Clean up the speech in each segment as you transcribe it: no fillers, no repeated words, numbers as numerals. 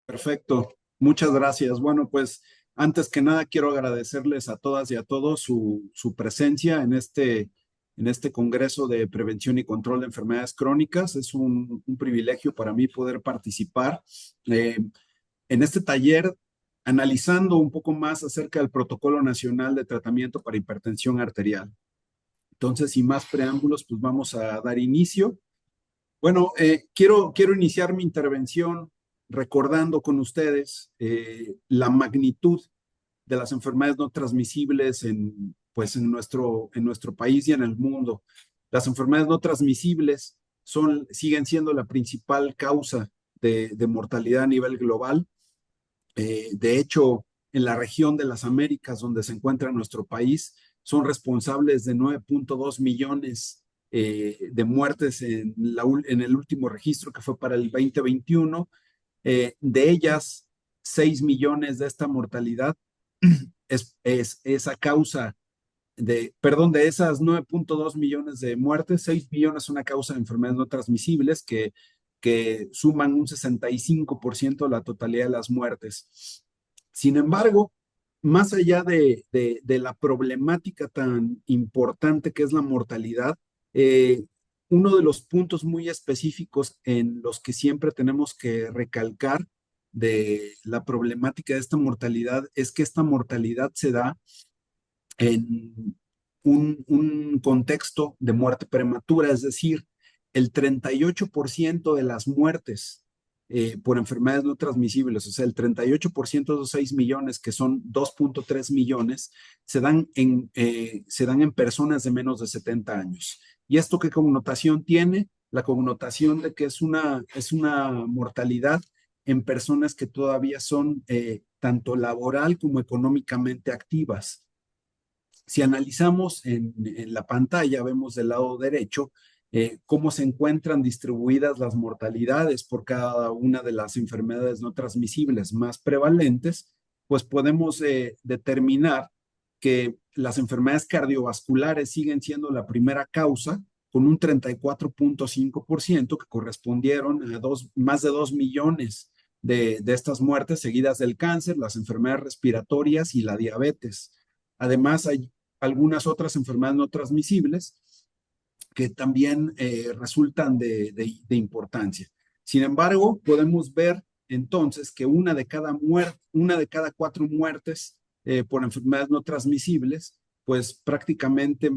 Perfecto, muchas gracias. Bueno, pues antes que nada quiero agradecerles a todas y a todos su presencia en este Congreso de Prevención y Control de Enfermedades Crónicas. Es un privilegio para mí poder participar eh, en este taller analizando un poco más acerca del Protocolo Nacional de Tratamiento para Hipertensión Arterial. Entonces, sin más preámbulos, pues vamos a dar inicio. Bueno, quiero iniciar mi intervención recordando con ustedes la magnitud de las enfermedades no transmisibles pues en nuestro país y en el mundo. Las enfermedades no transmisibles siguen siendo la principal causa de mortalidad a nivel global. De hecho, en la región de las Américas, donde se encuentra nuestro país, son responsables de 9.2 millones de muertes en el último registro que fue para el 2021. De ellas, 6 millones de esta mortalidad es a causa perdón, de esas 9.2 millones de muertes, 6 millones son a causa de enfermedades no transmisibles que suman un 65% de la totalidad de las muertes. Sin embargo, más allá de la problemática tan importante que es la mortalidad, eh, uno de los puntos muy específicos en los que siempre tenemos que recalcar de la problemática de esta mortalidad es que esta mortalidad se da en un contexto de muerte prematura, es decir, el 38% de las muertes por enfermedades no transmisibles, o sea, el 38% de los 6 millones, que son 2.3 millones, se dan en personas de menos de 70 años. ¿Y esto qué connotación tiene? La connotación de que es una mortalidad en personas que todavía son tanto laboral como económicamente activas. Si analizamos en la pantalla, vemos del lado derecho cómo se encuentran distribuidas las mortalidades por cada una de las enfermedades no transmisibles más prevalentes, pues podemos determinar que las enfermedades cardiovasculares siguen siendo la primera causa, con un 34.5% que correspondieron a más de 2 millones de estas muertes, seguidas del cáncer, las enfermedades respiratorias y la diabetes. Además, hay algunas otras enfermedades no transmisibles que también resultan de importancia. Sin embargo, podemos ver entonces que una de cada 4 muertes por enfermedades no transmisibles, pues prácticamente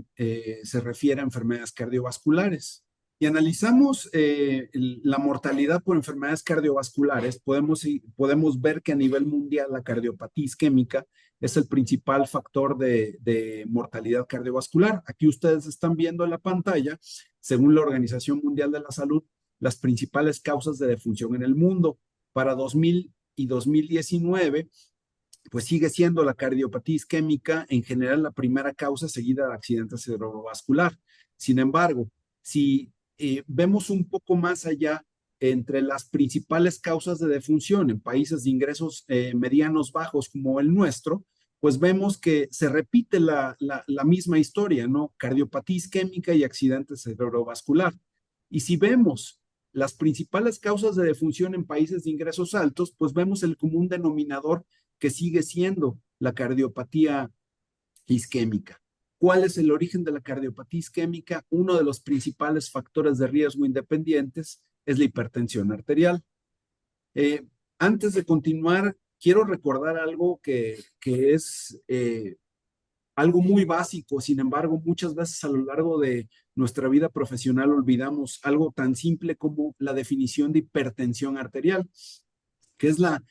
se refiere a enfermedades cardiovasculares. Y analizamos la mortalidad por enfermedades cardiovasculares, podemos ver que a nivel mundial la cardiopatía isquémica es el principal factor de mortalidad cardiovascular. Aquí ustedes están viendo en la pantalla, según la Organización Mundial de la Salud, las principales causas de defunción en el mundo. Para 2000 y 2019, pues sigue siendo la cardiopatía isquémica en general la primera causa seguida de accidente cerebrovascular. Sin embargo, si vemos un poco más allá entre las principales causas de defunción en países de ingresos medianos bajos como el nuestro, pues vemos que se repite la misma historia, ¿no? Cardiopatía isquémica y accidente cerebrovascular. Y si vemos las principales causas de defunción en países de ingresos altos, pues vemos el común denominador que sigue siendo la cardiopatía isquémica. ¿Cuál es el origen de la cardiopatía isquémica? Uno de los principales factores de riesgo independientes es la hipertensión arterial. Eh, Antes de continuar, quiero recordar algo que es algo muy básico. Sin embargo, muchas veces a lo largo de nuestra vida profesional olvidamos algo tan simple como la definición de hipertensión arterial, que es la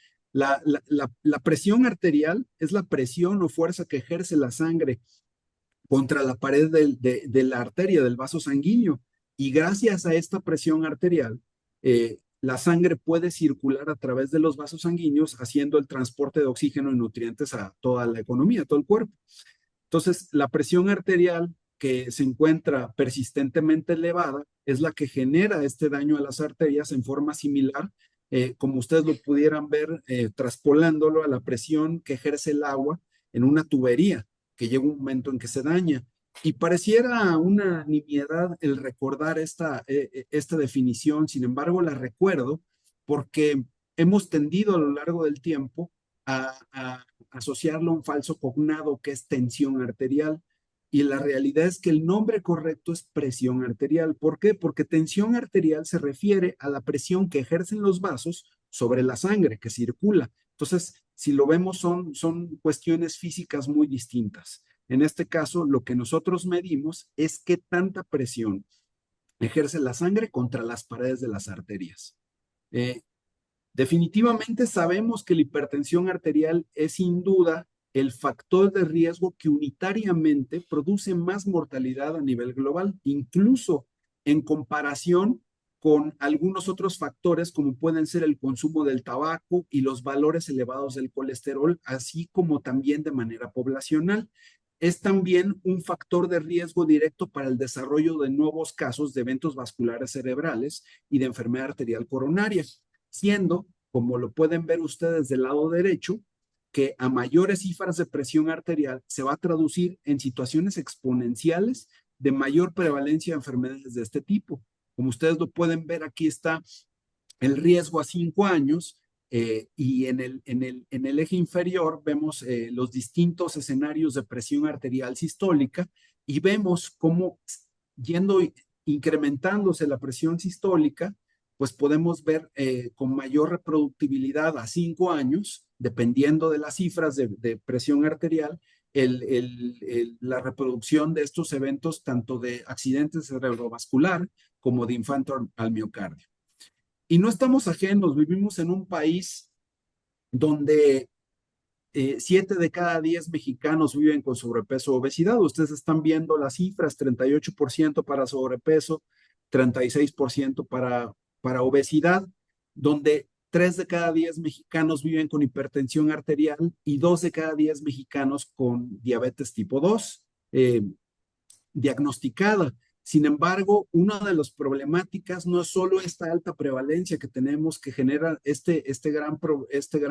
presión arterial, es la presión o fuerza que ejerce la sangre contra la pared de la arteria, del vaso sanguíneo. Y gracias a esta presión arterial, la sangre puede circular a través de los vasos sanguíneos, haciendo el transporte de oxígeno y nutrientes a toda la economía, a todo el cuerpo. Entonces, la presión arterial que se encuentra persistentemente elevada es la que genera este daño a las arterias en forma similar, como ustedes lo pudieran ver, traspolándolo a la presión que ejerce el agua en una tubería, que llega un momento en que se daña. Y pareciera una nimiedad el recordar esta definición, sin embargo la recuerdo porque hemos tendido a lo largo del tiempo a asociarlo a un falso cognado que es tensión arterial. Y la realidad es que el nombre correcto es presión arterial. ¿Por qué? Porque tensión arterial se refiere a la presión que ejercen los vasos sobre la sangre que circula. Entonces, si lo vemos, son cuestiones físicas muy distintas. En este caso, lo que nosotros medimos es qué tanta presión ejerce la sangre contra las paredes de las arterias. Eh, Definitivamente sabemos que la hipertensión arterial es sin duda el factor de riesgo que unitariamente produce más mortalidad a nivel global, incluso en comparación con algunos otros factores como pueden ser el consumo del tabaco y los valores elevados del colesterol, así como también de manera poblacional. Es también un factor de riesgo directo para el desarrollo de nuevos casos de eventos vasculares cerebrales y de enfermedad arterial coronaria, siendo, como lo pueden ver ustedes del lado derecho, que a mayores cifras de presión arterial se va a traducir en situaciones exponenciales de mayor prevalencia de enfermedades de este tipo. Como ustedes lo pueden ver, aquí está el riesgo a 5 años y en el eje inferior vemos los distintos escenarios de presión arterial sistólica y vemos cómo yendo incrementándose la presión sistólica, pues podemos ver con mayor reproductibilidad a 5 años, dependiendo de las cifras de presión arterial, la reproducción de estos eventos, tanto de accidentes cerebrovascular como de infarto al miocardio. Y no estamos ajenos, vivimos en un país donde 7 de cada 10 mexicanos viven con sobrepeso o obesidad. Ustedes están viendo las cifras, 38% para sobrepeso, 36% para obesidad, donde 3 de cada 10 mexicanos viven con hipertensión arterial y 2 de cada 10 mexicanos con diabetes tipo 2 diagnosticada. Sin embargo, una de las problemáticas no es solo esta alta prevalencia que tenemos que genera este gran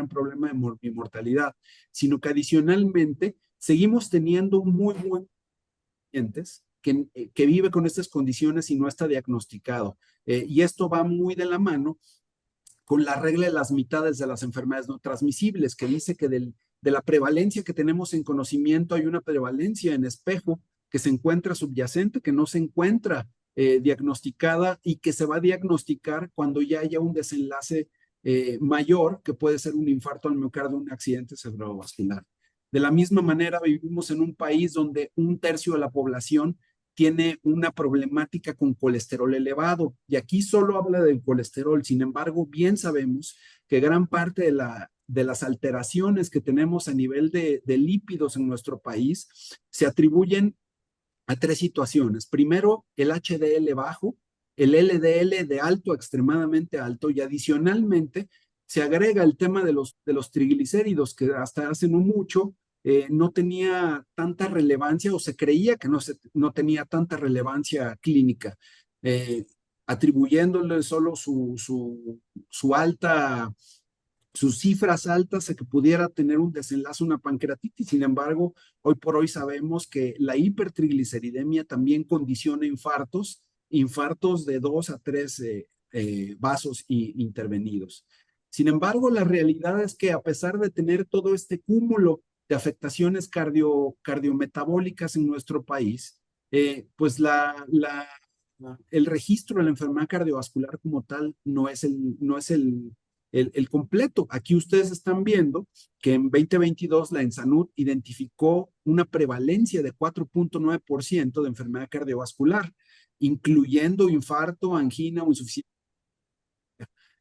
problema de mortalidad, sino que adicionalmente seguimos teniendo muy buenos pacientes que vive con estas condiciones y no está diagnosticado. Y esto va muy de la mano con la regla de las mitades de las enfermedades no transmisibles, que dice que de la prevalencia que tenemos en conocimiento hay una prevalencia en espejo que se encuentra subyacente, que no se encuentra diagnosticada y que se va a diagnosticar cuando ya haya un desenlace mayor, que puede ser un infarto al miocardio, un accidente cerebrovascular. De la misma manera, vivimos en un país donde 1/3 de la población tiene una problemática con colesterol elevado. Y aquí solo habla del colesterol. Sin embargo, bien sabemos que gran parte de las alteraciones que tenemos a nivel de lípidos en nuestro país se atribuyen a 3 situaciones. Primero, el HDL bajo, el LDL de alto, extremadamente alto, y adicionalmente se agrega el tema de los triglicéridos, que hasta hace no mucho no tenía tanta relevancia o se creía que no tenía tanta relevancia clínica, eh, atribuyéndole solo su alta, sus cifras altas a que pudiera tener un desenlace, una pancreatitis. Sin embargo, hoy por hoy sabemos que la hipertrigliceridemia también condiciona infartos de 2 a 3 vasos intervenidos. Sin embargo, la realidad es que a pesar de tener todo este cúmulo de afectaciones cardiometabólicas en nuestro país, pues el registro de la enfermedad cardiovascular como tal no es el completo. Aquí ustedes están viendo que en 2022 la ENSANUD identificó una prevalencia de 4.9% de enfermedad cardiovascular, incluyendo infarto, angina o insuficiencia.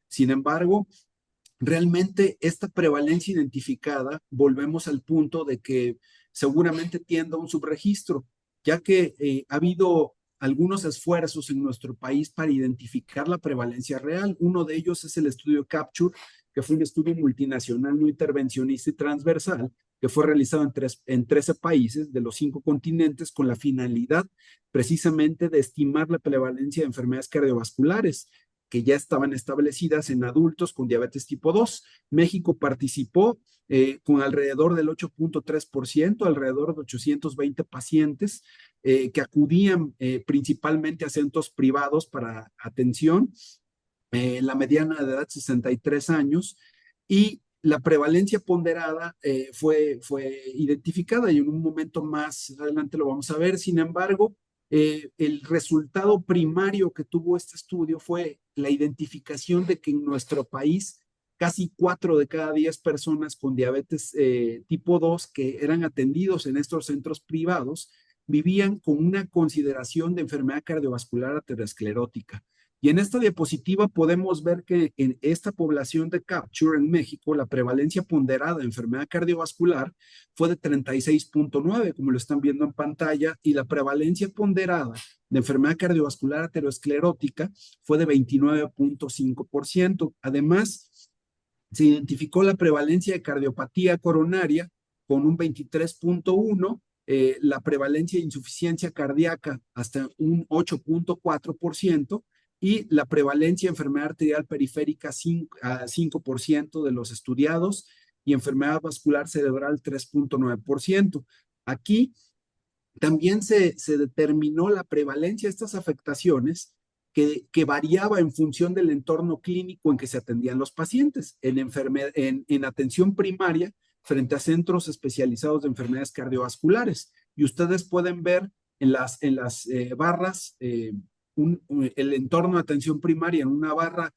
Sin embargo, realmente esta prevalencia identificada, volvemos al punto de que seguramente tiende a un subregistro, ya que ha habido algunos esfuerzos en nuestro país para identificar la prevalencia real. Uno de ellos es el estudio Capture, que fue un estudio multinacional, no intervencionista y transversal, que fue realizado en 13 países de los 5 continentes con la finalidad precisamente de estimar la prevalencia de enfermedades cardiovasculares que ya estaban establecidas en adultos con diabetes tipo 2. México participó con alrededor del 8.3%, alrededor de 820 pacientes que acudían principalmente a centros privados para atención la mediana de edad 63 años, y la prevalencia ponderada fue identificada y en un momento más adelante lo vamos a ver. Sin embargo, el resultado primario que tuvo este estudio fue la identificación de que en nuestro país casi 4 de cada 10 personas con diabetes tipo 2 que eran atendidos en estos centros privados vivían con una consideración de enfermedad cardiovascular aterosclerótica. Y en esta diapositiva podemos ver que en esta población de Capture en México, la prevalencia ponderada de enfermedad cardiovascular fue de 36.9, como lo están viendo en pantalla, y la prevalencia ponderada de enfermedad cardiovascular aterosclerótica fue de 29.5%. Además, se identificó la prevalencia de cardiopatía coronaria con un 23.1, la prevalencia de insuficiencia cardíaca hasta un 8.4%, y la prevalencia de enfermedad arterial periférica 5% de los estudiados, y enfermedad vascular cerebral 3.9%. Aquí también se determinó la prevalencia de estas afectaciones que variaba en función del entorno clínico en que se atendían los pacientes, en atención primaria frente a centros especializados de enfermedades cardiovasculares. Y ustedes pueden ver en las barras el entorno de atención primaria en una barra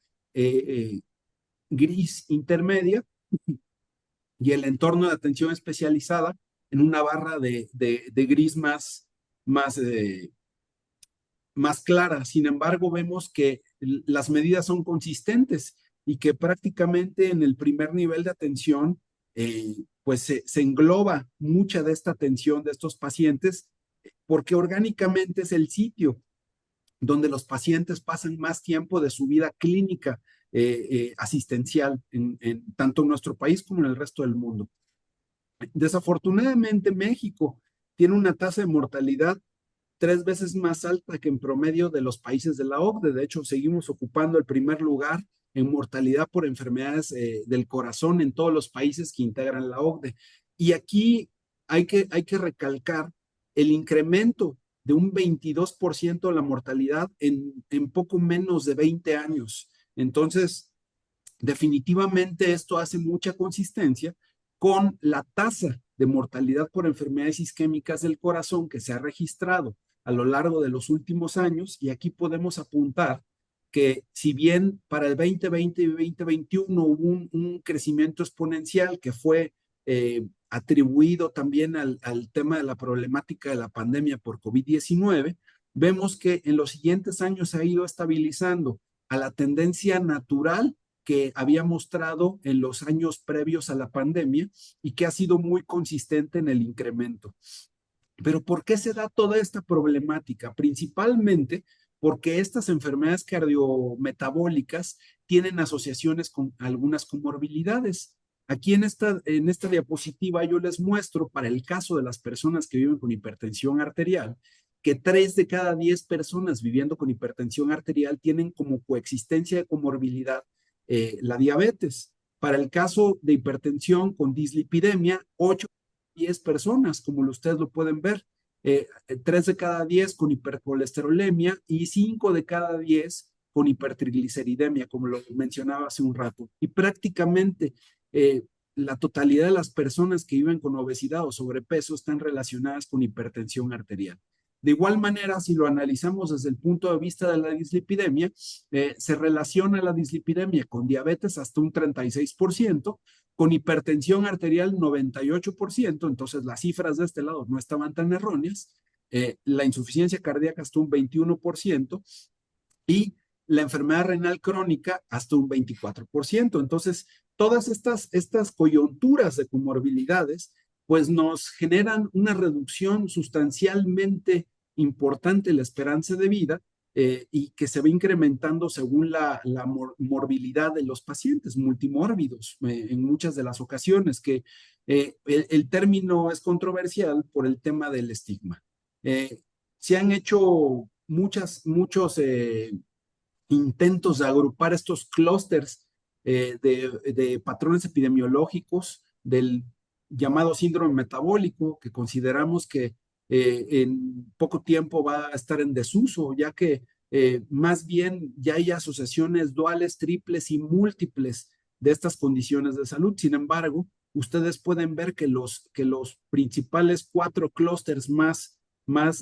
gris intermedia, y el entorno de atención especializada en una barra de gris más, más clara. Sin embargo, vemos que las medidas son consistentes y que prácticamente en el primer nivel de atención, pues se engloba mucha de esta atención de estos pacientes, porque orgánicamente es el sitio donde los pacientes pasan más tiempo de su vida clínica asistencial, tanto en nuestro país como en el resto del mundo. Desafortunadamente, México tiene una tasa de mortalidad 3 veces más alta que en promedio de los países de la OCDE. De hecho, seguimos ocupando el primer lugar en mortalidad por enfermedades del corazón en todos los países que integran la OCDE. Y aquí hay que recalcar el incremento de un 22% de la mortalidad en poco menos de 20 años. Entonces, definitivamente esto hace mucha consistencia con la tasa de mortalidad por enfermedades isquémicas del corazón que se ha registrado a lo largo de los últimos años. Y aquí podemos apuntar que si bien para el 2020 y 2021 hubo un crecimiento exponencial que fue atribuido también al tema de la problemática de la pandemia por COVID-19, vemos que en los siguientes años se ha ido estabilizando a la tendencia natural que había mostrado en los años previos a la pandemia y que ha sido muy consistente en el incremento. Pero ¿por qué se da toda esta problemática? Principalmente porque estas enfermedades cardiometabólicas tienen asociaciones con algunas comorbilidades. Aquí en esta diapositiva yo les muestro, para el caso de las personas que viven con hipertensión arterial, que 3 de cada 10 personas viviendo con hipertensión arterial tienen como coexistencia de comorbilidad la diabetes. Para el caso de hipertensión con dislipidemia, 8 de 10 personas, como ustedes lo pueden ver, 3 de cada 10 con hipercolesterolemia y 5 de cada 10 con hipertrigliceridemia, como lo mencionaba hace un rato. Y prácticamente la totalidad de las personas que viven con obesidad o sobrepeso están relacionadas con hipertensión arterial. De igual manera, si lo analizamos desde el punto de vista de la dislipidemia, se relaciona la dislipidemia con diabetes hasta un 36%, con hipertensión arterial 98%, entonces las cifras de este lado no estaban tan erróneas, la insuficiencia cardíaca hasta un 21% y la enfermedad renal crónica hasta un 24%. Entonces, todas estas coyunturas de comorbilidades pues nos generan una reducción sustancialmente importante en la esperanza de vida, y que se va incrementando según la morbilidad de los pacientes multimórbidos en muchas de las ocasiones, que el término es controversial por el tema del estigma. Se han hecho muchos intentos de agrupar estos clústeres de patrones epidemiológicos del llamado síndrome metabólico, que consideramos que en poco tiempo va a estar en desuso, ya que más bien ya hay asociaciones duales, triples y múltiples de estas condiciones de salud. Sin embargo, ustedes pueden ver que los principales 4 clústeres más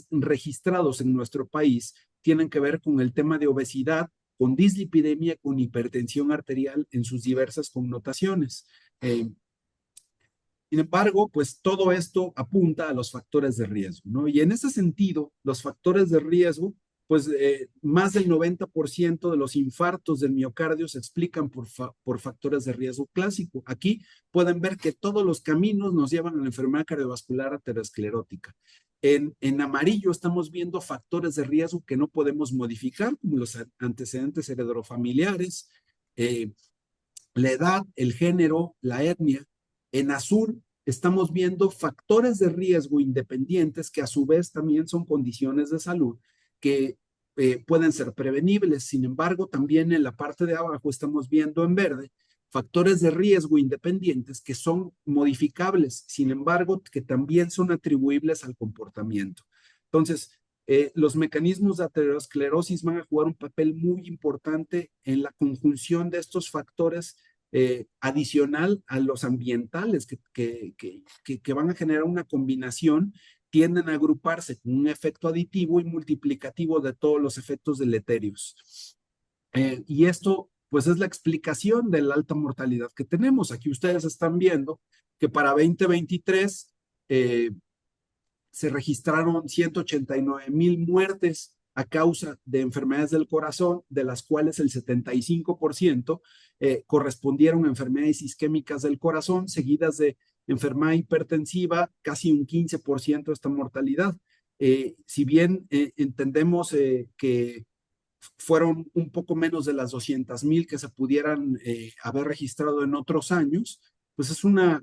registrados en nuestro país tienen que ver con el tema de obesidad, con dislipidemia, con hipertensión arterial en sus diversas connotaciones. Sin embargo, pues todo esto apunta a los factores de riesgo, ¿no? Y en ese sentido, los factores de riesgo, pues más del 90% de los infartos del miocardio se explican por factores de riesgo clásico. Aquí pueden ver que todos los caminos nos llevan a la enfermedad cardiovascular aterosclerótica. En amarillo estamos viendo factores de riesgo que no podemos modificar, como los antecedentes heredofamiliares, eh, la edad, el género, la etnia. En azul estamos viendo factores de riesgo independientes que a su vez también son condiciones de salud que pueden ser prevenibles. Sin embargo, también en la parte de abajo estamos viendo en verde factores de riesgo independientes que son modificables, sin embargo, que también son atribuibles al comportamiento. Entonces, los mecanismos de aterosclerosis van a jugar un papel muy importante en la conjunción de estos factores adicional a los ambientales que van a generar una combinación, tienden a agruparse con un efecto aditivo y multiplicativo de todos los efectos deleterios. Y esto, pues, es la explicación de la alta mortalidad que tenemos. Aquí ustedes están viendo que para 2023 se registraron 189,000 muertes a causa de enfermedades del corazón, de las cuales el 75% correspondieron a enfermedades isquémicas del corazón, seguidas de enfermedad hipertensiva, casi un 15% de esta mortalidad. Si bien entendemos que fueron un poco menos de las 200,000 que se pudieran haber registrado en otros años, pues es una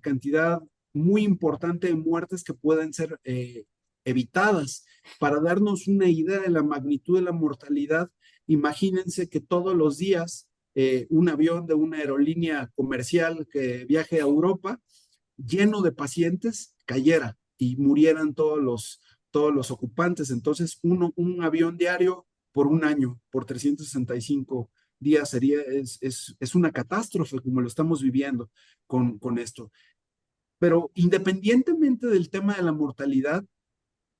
cantidad muy importante de muertes que pueden ser evitadas. Para darnos una idea de la magnitud de la mortalidad, imagínense que todos los días un avión de una aerolínea comercial que viaje a Europa lleno de pacientes cayera y murieran todos los ocupantes. Entonces, un avión diario por un año, por 365 días, es una catástrofe como lo estamos viviendo con esto. Pero independientemente del tema de la mortalidad,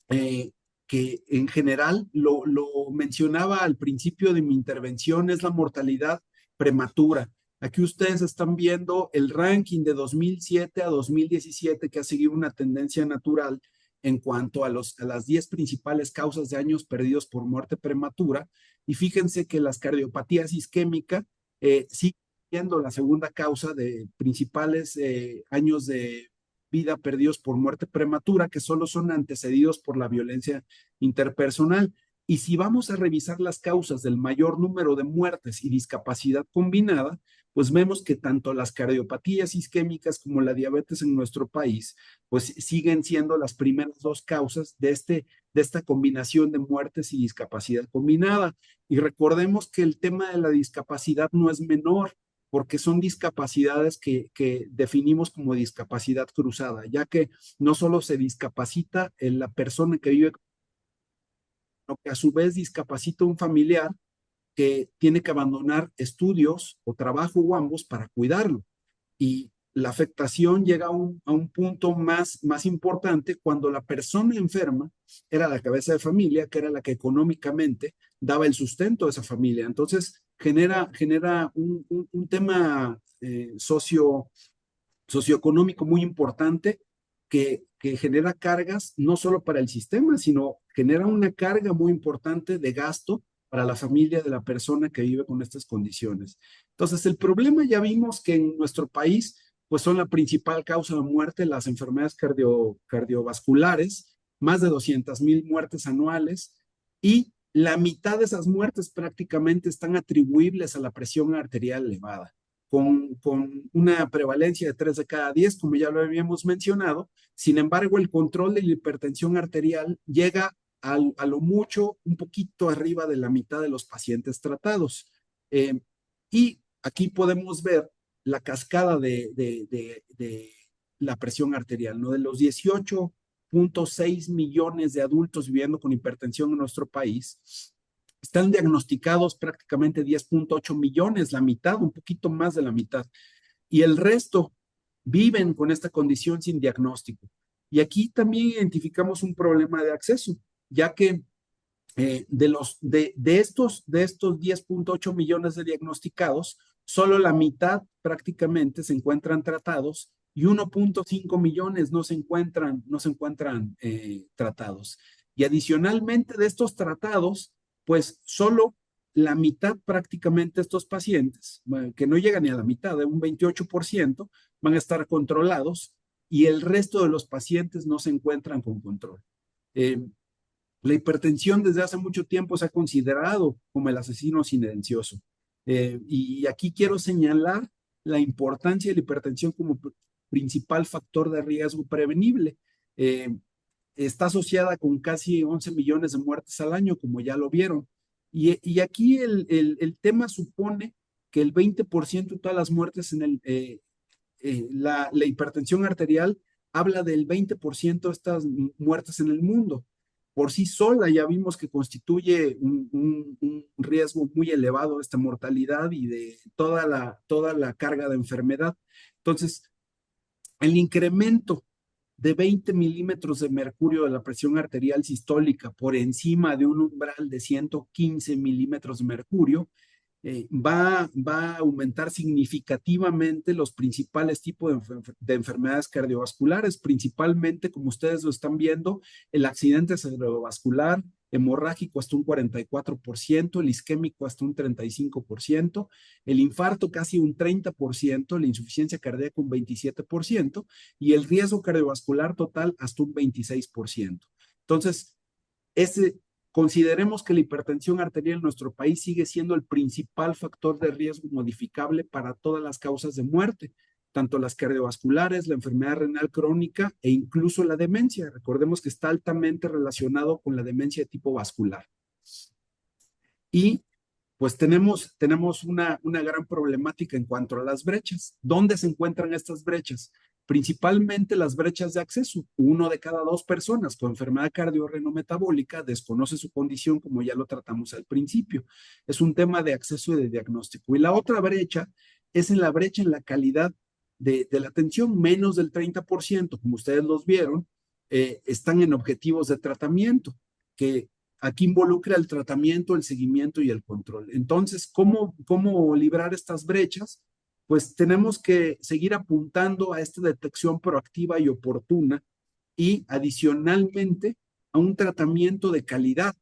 eh, que en general lo mencionaba al principio de mi intervención, es la mortalidad prematura. Aquí ustedes están viendo el ranking de 2007 a 2017 que ha seguido una tendencia natural en cuanto a las 10 principales causas de años perdidos por muerte prematura. Y fíjense que las cardiopatías isquémicas siguen siendo la segunda causa de principales años de vida perdidos por muerte prematura, que solo son antecedidos por la violencia interpersonal. Y si vamos a revisar las causas del mayor número de muertes y discapacidad combinada, pues vemos que tanto las cardiopatías isquémicas como la diabetes en nuestro país, pues siguen siendo las primeras dos causas de esta combinación de muertes y discapacidad combinada. Y recordemos que el tema de la discapacidad no es menor, porque son discapacidades que definimos como discapacidad cruzada, ya que no solo se discapacita en la persona que vive, sino que a su vez discapacita a un familiar que tiene que abandonar estudios o trabajo o ambos para cuidarlo. Y la afectación llega a un punto más importante cuando la persona enferma era la cabeza de familia, que era la que económicamente daba el sustento a esa familia. Entonces, genera un tema socioeconómico muy importante que genera cargas no solo para el sistema, sino genera una carga muy importante de gasto para la familia de la persona que vive con estas condiciones. Entonces, el problema ya vimos que en nuestro país, pues son la principal causa de muerte las enfermedades cardiovasculares, más de 200,000 muertes anuales, y la mitad de esas muertes prácticamente están atribuibles a la presión arterial elevada, con una prevalencia de 3 de cada 10, como ya lo habíamos mencionado. Sin embargo, el control de la hipertensión arterial llega a lo mucho un poquito arriba de la mitad de los pacientes tratados. Y aquí podemos ver la cascada de la presión arterial, ¿no? De los 18,6 millones de adultos viviendo con hipertensión en nuestro país, Están diagnosticados prácticamente 10.8 millones, la mitad, un poquito más de la mitad. Y el resto viven con esta condición sin diagnóstico. Y aquí también identificamos un problema de acceso, ya que de estos 10.8 millones de diagnosticados, solo la mitad prácticamente se encuentran tratados y 1.5 millones no se encuentran tratados. Y adicionalmente de estos tratados, pues solo la mitad prácticamente de estos pacientes, que no llegan ni a la mitad, de un 28%, van a estar controlados y el resto de los pacientes no se encuentran con control. La hipertensión desde hace mucho tiempo se ha considerado como el asesino silencioso. Y aquí quiero señalar la importancia de la hipertensión como principal factor de riesgo prevenible. Eh, Está asociada con casi 11 millones de muertes al año, como ya lo vieron. Y aquí el tema supone que el 20% de todas las muertes la hipertensión arterial habla del 20% de estas muertes en el mundo. Por sí sola ya vimos que constituye un riesgo muy elevado de esta mortalidad y de toda la carga de enfermedad. Entonces, el incremento de 20 milímetros de mercurio de la presión arterial sistólica por encima de un umbral de 115 milímetros de mercurio va a aumentar significativamente los principales tipos de enfermedades cardiovasculares, principalmente, como ustedes lo están viendo, el accidente cerebrovascular hemorrágico hasta un 44%, el isquémico hasta un 35%, el infarto casi un 30%, la insuficiencia cardíaca un 27% y el riesgo cardiovascular total hasta un 26%. Entonces, ese consideremos que la hipertensión arterial en nuestro país sigue siendo el principal factor de riesgo modificable para todas las causas de muerte, tanto las cardiovasculares, la enfermedad renal crónica e incluso la demencia. Recordemos que está altamente relacionado con la demencia de tipo vascular. Y pues tenemos una gran problemática en cuanto a las brechas. ¿Dónde se encuentran estas brechas? Principalmente las brechas de acceso. 1 de cada 2 personas con enfermedad cardiorrenometabólica desconoce su condición, como ya lo tratamos al principio. Es un tema de acceso y de diagnóstico. Y la otra brecha es en la brecha en la calidad de la atención. Menos del 30%, como ustedes los vieron, están en objetivos de tratamiento, que aquí involucra el tratamiento, el seguimiento y el control. Entonces, ¿cómo librar estas brechas? Pues tenemos que seguir apuntando a esta detección proactiva y oportuna y adicionalmente a un tratamiento de calidad,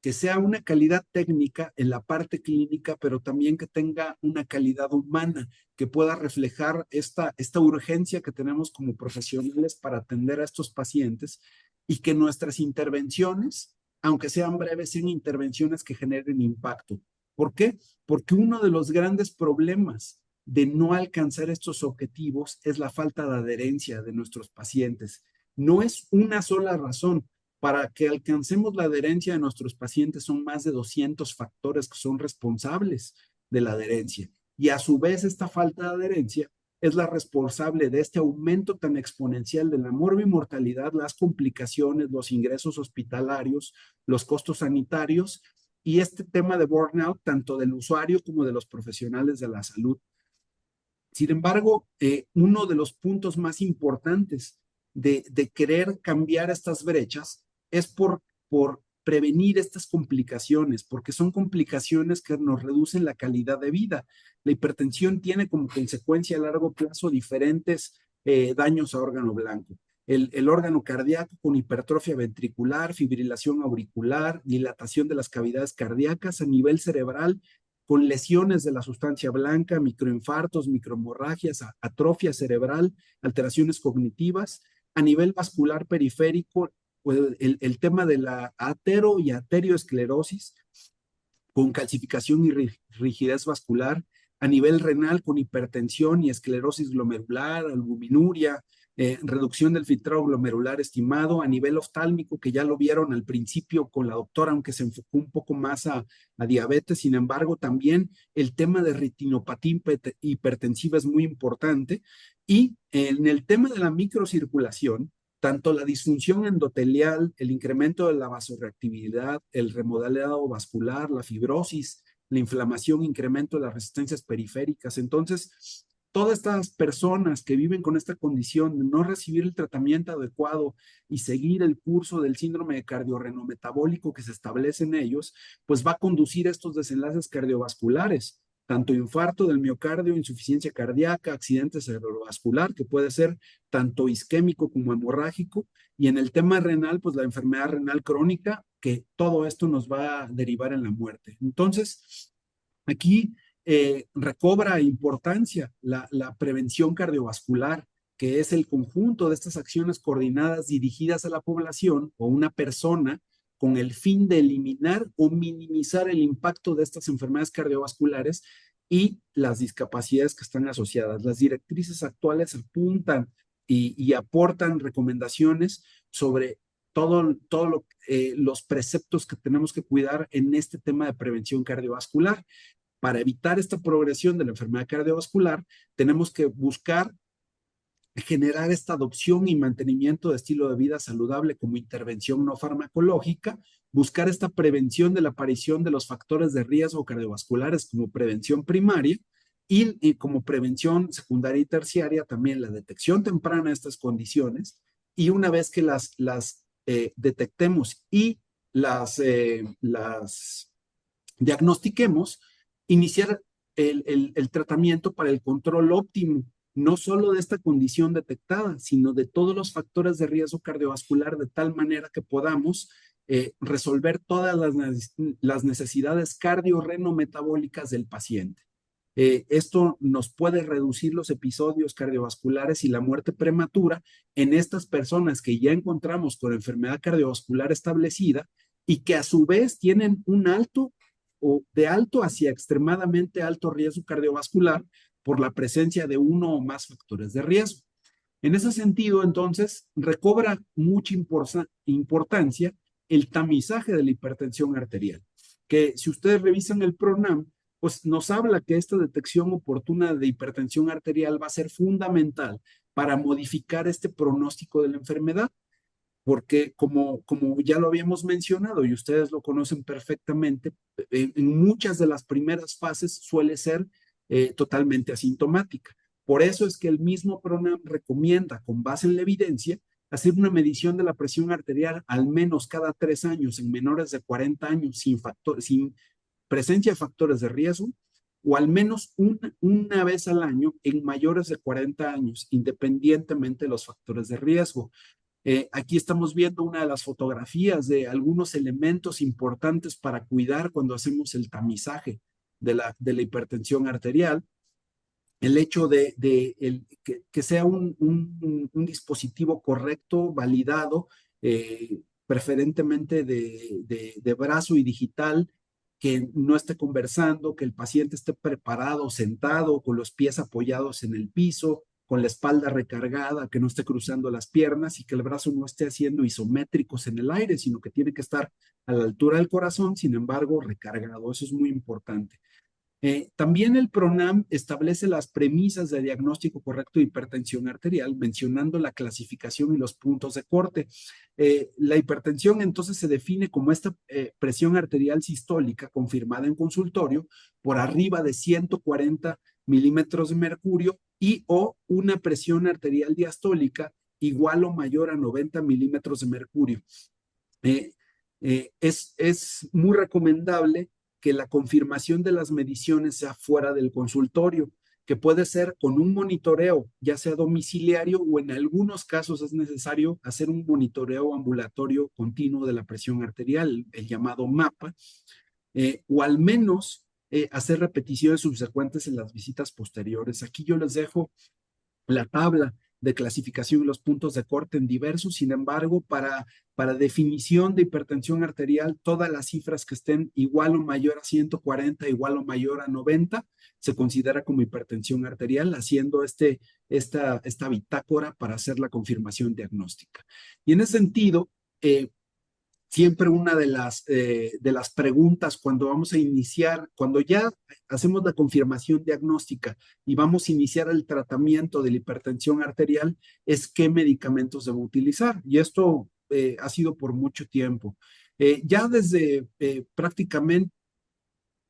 que sea una calidad técnica en la parte clínica, pero también que tenga una calidad humana, que pueda reflejar esta urgencia que tenemos como profesionales para atender a estos pacientes y que nuestras intervenciones, aunque sean breves, sean intervenciones que generen impacto. ¿Por qué? Porque uno de los grandes problemas de no alcanzar estos objetivos es la falta de adherencia de nuestros pacientes. No es una sola razón. Para que alcancemos la adherencia de nuestros pacientes son más de 200 factores que son responsables de la adherencia. Y a su vez esta falta de adherencia es la responsable de este aumento tan exponencial de la morbimortalidad, las complicaciones, los ingresos hospitalarios, los costos sanitarios y este tema de burnout tanto del usuario como de los profesionales de la salud. Sin embargo, uno de los puntos más importantes de querer cambiar estas brechas es por prevenir estas complicaciones, porque son complicaciones que nos reducen la calidad de vida. La hipertensión tiene como consecuencia a largo plazo diferentes daños a órgano blanco. El órgano cardíaco con hipertrofia ventricular, fibrilación auricular, dilatación de las cavidades cardíacas a nivel cerebral, con lesiones de la sustancia blanca, microinfartos, microhemorragias, atrofia cerebral, alteraciones cognitivas. A nivel vascular periférico, pues, el tema de la atero y arterioesclerosis, con calcificación y rigidez vascular. A nivel renal, con hipertensión y esclerosis glomerular, albuminuria, reducción del filtrado glomerular estimado. A nivel oftálmico, que ya lo vieron al principio con la doctora, aunque se enfocó un poco más a diabetes. Sin embargo, también el tema de retinopatía hipertensiva es muy importante. Y en el tema de la microcirculación, tanto la disfunción endotelial, el incremento de la vasorreactividad, el remodelado vascular, la fibrosis, la inflamación, incremento de las resistencias periféricas. Entonces, todas estas personas que viven con esta condición de no recibir el tratamiento adecuado y seguir el curso del síndrome de cardiorrenometabólico que se establece en ellos, pues va a conducir a estos desenlaces cardiovasculares, tanto infarto del miocardio, insuficiencia cardíaca, accidente cerebrovascular, que puede ser tanto isquémico como hemorrágico, y en el tema renal, pues la enfermedad renal crónica, que todo esto nos va a derivar en la muerte. Entonces, aquí recobra importancia la prevención cardiovascular, que es el conjunto de estas acciones coordinadas dirigidas a la población o una persona con el fin de eliminar o minimizar el impacto de estas enfermedades cardiovasculares y las discapacidades que están asociadas. Las directrices actuales apuntan y aportan recomendaciones sobre los preceptos que tenemos que cuidar en este tema de prevención cardiovascular. Para evitar esta progresión de la enfermedad cardiovascular, tenemos que buscar generar esta adopción y mantenimiento de estilo de vida saludable como intervención no farmacológica, buscar esta prevención de la aparición de los factores de riesgo cardiovasculares como prevención primaria y como prevención secundaria y terciaria también la detección temprana de estas condiciones y una vez que las detectemos y las diagnostiquemos, iniciar el tratamiento para el control óptimo no solo de esta condición detectada, sino de todos los factores de riesgo cardiovascular, de tal manera que podamos resolver todas las necesidades cardiorrenometabólicas del paciente. Esto nos puede reducir los episodios cardiovasculares y la muerte prematura en estas personas que ya encontramos con enfermedad cardiovascular establecida y que a su vez tienen un alto o de alto hacia extremadamente alto riesgo cardiovascular por la presencia de uno o más factores de riesgo. En ese sentido, entonces, recobra mucha importancia el tamizaje de la hipertensión arterial, que si ustedes revisan el PRONAM, pues nos habla que esta detección oportuna de hipertensión arterial va a ser fundamental para modificar este pronóstico de la enfermedad, porque como ya lo habíamos mencionado y ustedes lo conocen perfectamente, en muchas de las primeras fases suele ser totalmente asintomática. Por eso es que el mismo PRONAM recomienda, con base en la evidencia, hacer una medición de la presión arterial al menos cada 3 años en menores de 40 años sin presencia de factores de riesgo, o al menos una vez al año en mayores de 40 años, independientemente de los factores de riesgo. Aquí estamos viendo una de las fotografías de algunos elementos importantes para cuidar cuando hacemos el tamizaje de la hipertensión arterial. El hecho que sea un dispositivo correcto, validado, preferentemente de brazo y digital, que no esté conversando, que el paciente esté preparado, sentado, con los pies apoyados en el piso, con la espalda recargada, que no esté cruzando las piernas y que el brazo no esté haciendo isométricos en el aire, sino que tiene que estar a la altura del corazón, sin embargo, recargado. Eso es muy importante. También el PRONAM establece las premisas de diagnóstico correcto de hipertensión arterial, mencionando la clasificación y los puntos de corte. La hipertensión entonces se define como esta presión arterial sistólica confirmada en consultorio por arriba de 140 milímetros de mercurio y o una presión arterial diastólica igual o mayor a 90 milímetros de mercurio. Es muy recomendable que la confirmación de las mediciones sea fuera del consultorio, que puede ser con un monitoreo, ya sea domiciliario o en algunos casos es necesario hacer un monitoreo ambulatorio continuo de la presión arterial, el llamado MAPA, o al menos hacer repeticiones subsecuentes en las visitas posteriores. Aquí yo les dejo la tabla de clasificación y los puntos de corte en diversos. Sin embargo, para definición de hipertensión arterial, todas las cifras que estén igual o mayor a 140, igual o mayor a 90, se considera como hipertensión arterial, haciendo esta bitácora para hacer la confirmación diagnóstica. Y en ese sentido, siempre una de las preguntas cuando vamos a iniciar, cuando ya hacemos la confirmación diagnóstica y vamos a iniciar el tratamiento de la hipertensión arterial, es qué medicamentos debo utilizar. Y esto ha sido por mucho tiempo. Ya desde prácticamente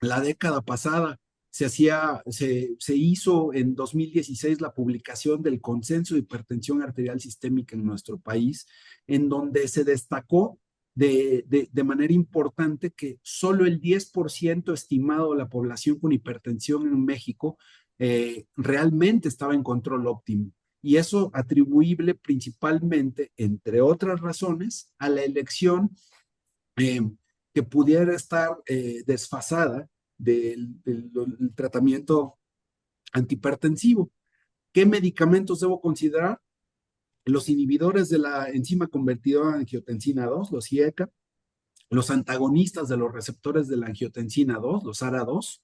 la década pasada se hizo en 2016 la publicación del Consenso de Hipertensión Arterial Sistémica en nuestro país, en donde se destacó de manera importante que solo el 10% estimado de la población con hipertensión en México realmente estaba en control óptimo. Y eso atribuible principalmente, entre otras razones, a la elección eh, que pudiera estar desfasada del tratamiento antihipertensivo. ¿Qué medicamentos debo considerar? Los inhibidores de la enzima convertidora en angiotensina 2, los IECA, los antagonistas de los receptores de la angiotensina 2, los ARA2,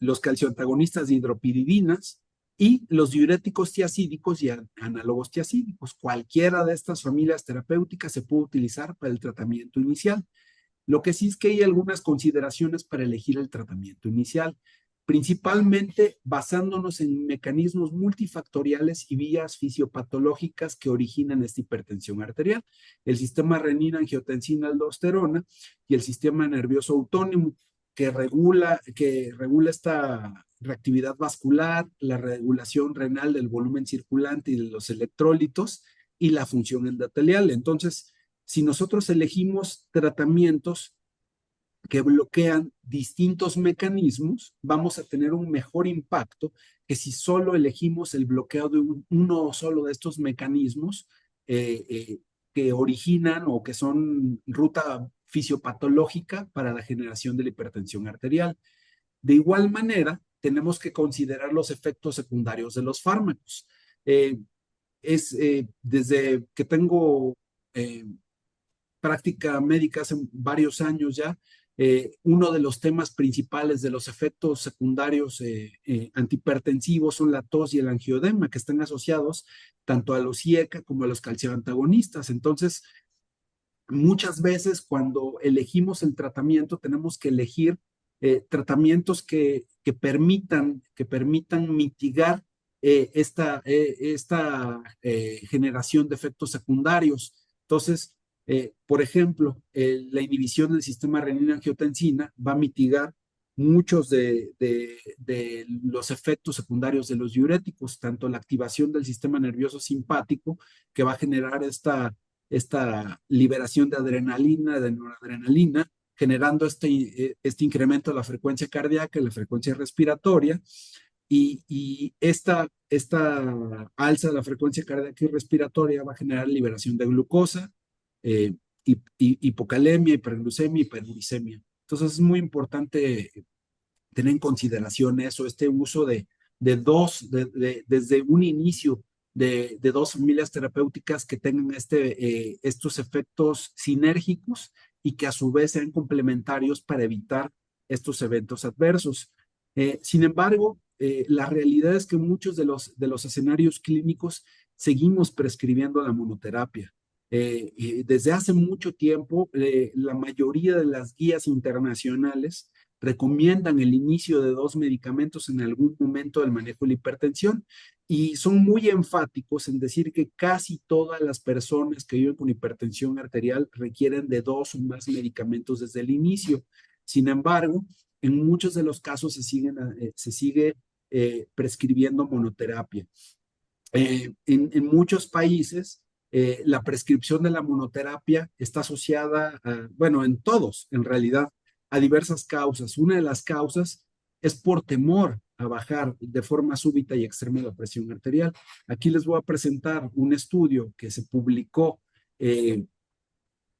los calcioantagonistas de hidropiridinas y los diuréticos tiacídicos y análogos tiacídicos. Cualquiera de estas familias terapéuticas se puede utilizar para el tratamiento inicial. Lo que sí es que hay algunas consideraciones para elegir el tratamiento inicial, principalmente basándonos en mecanismos multifactoriales y vías fisiopatológicas que originan esta hipertensión arterial, el sistema renina-angiotensina-aldosterona y el sistema nervioso autónomo que regula esta reactividad vascular, la regulación renal del volumen circulante y de los electrolitos y la función endotelial. Entonces, si nosotros elegimos tratamientos que bloquean distintos mecanismos, vamos a tener un mejor impacto que si solo elegimos el bloqueo de uno solo de estos mecanismos que originan o que son ruta fisiopatológica para la generación de la hipertensión arterial. De igual manera, tenemos que considerar los efectos secundarios de los fármacos. Desde que tengo práctica médica hace varios años ya, uno de los temas principales de los efectos secundarios antihipertensivos son la tos y el angioedema, que están asociados tanto a los IECA como a los calcioantagonistas. Entonces, muchas veces cuando elegimos el tratamiento, tenemos que elegir tratamientos que permitan mitigar esta generación de efectos secundarios. Entonces, por ejemplo, la inhibición del sistema renina-angiotensina va a mitigar muchos de los efectos secundarios de los diuréticos, tanto la activación del sistema nervioso simpático, que va a generar esta liberación de adrenalina, de noradrenalina, generando este incremento de la frecuencia cardíaca y la frecuencia respiratoria, y esta alza de la frecuencia cardíaca y respiratoria va a generar liberación de glucosa, eh, hipocalemia, hiperglucemia, hiperuricemia. Entonces es muy importante tener en consideración eso, este uso desde un inicio de dos familias terapéuticas que tengan estos efectos sinérgicos y que a su vez sean complementarios para evitar estos eventos adversos. Sin embargo, la realidad es que muchos de los escenarios clínicos seguimos prescribiendo la monoterapia. Desde hace mucho tiempo, la mayoría de las guías internacionales recomiendan el inicio de dos medicamentos en algún momento del manejo de la hipertensión y son muy enfáticos en decir que casi todas las personas que viven con hipertensión arterial requieren de dos o más medicamentos desde el inicio. Sin embargo, en muchos de los casos se sigue prescribiendo monoterapia. En muchos países, la prescripción de la monoterapia está asociada, bueno, en todos, en realidad, a diversas causas. Una de las causas es por temor a bajar de forma súbita y extrema la presión arterial. Aquí les voy a presentar un estudio que se publicó en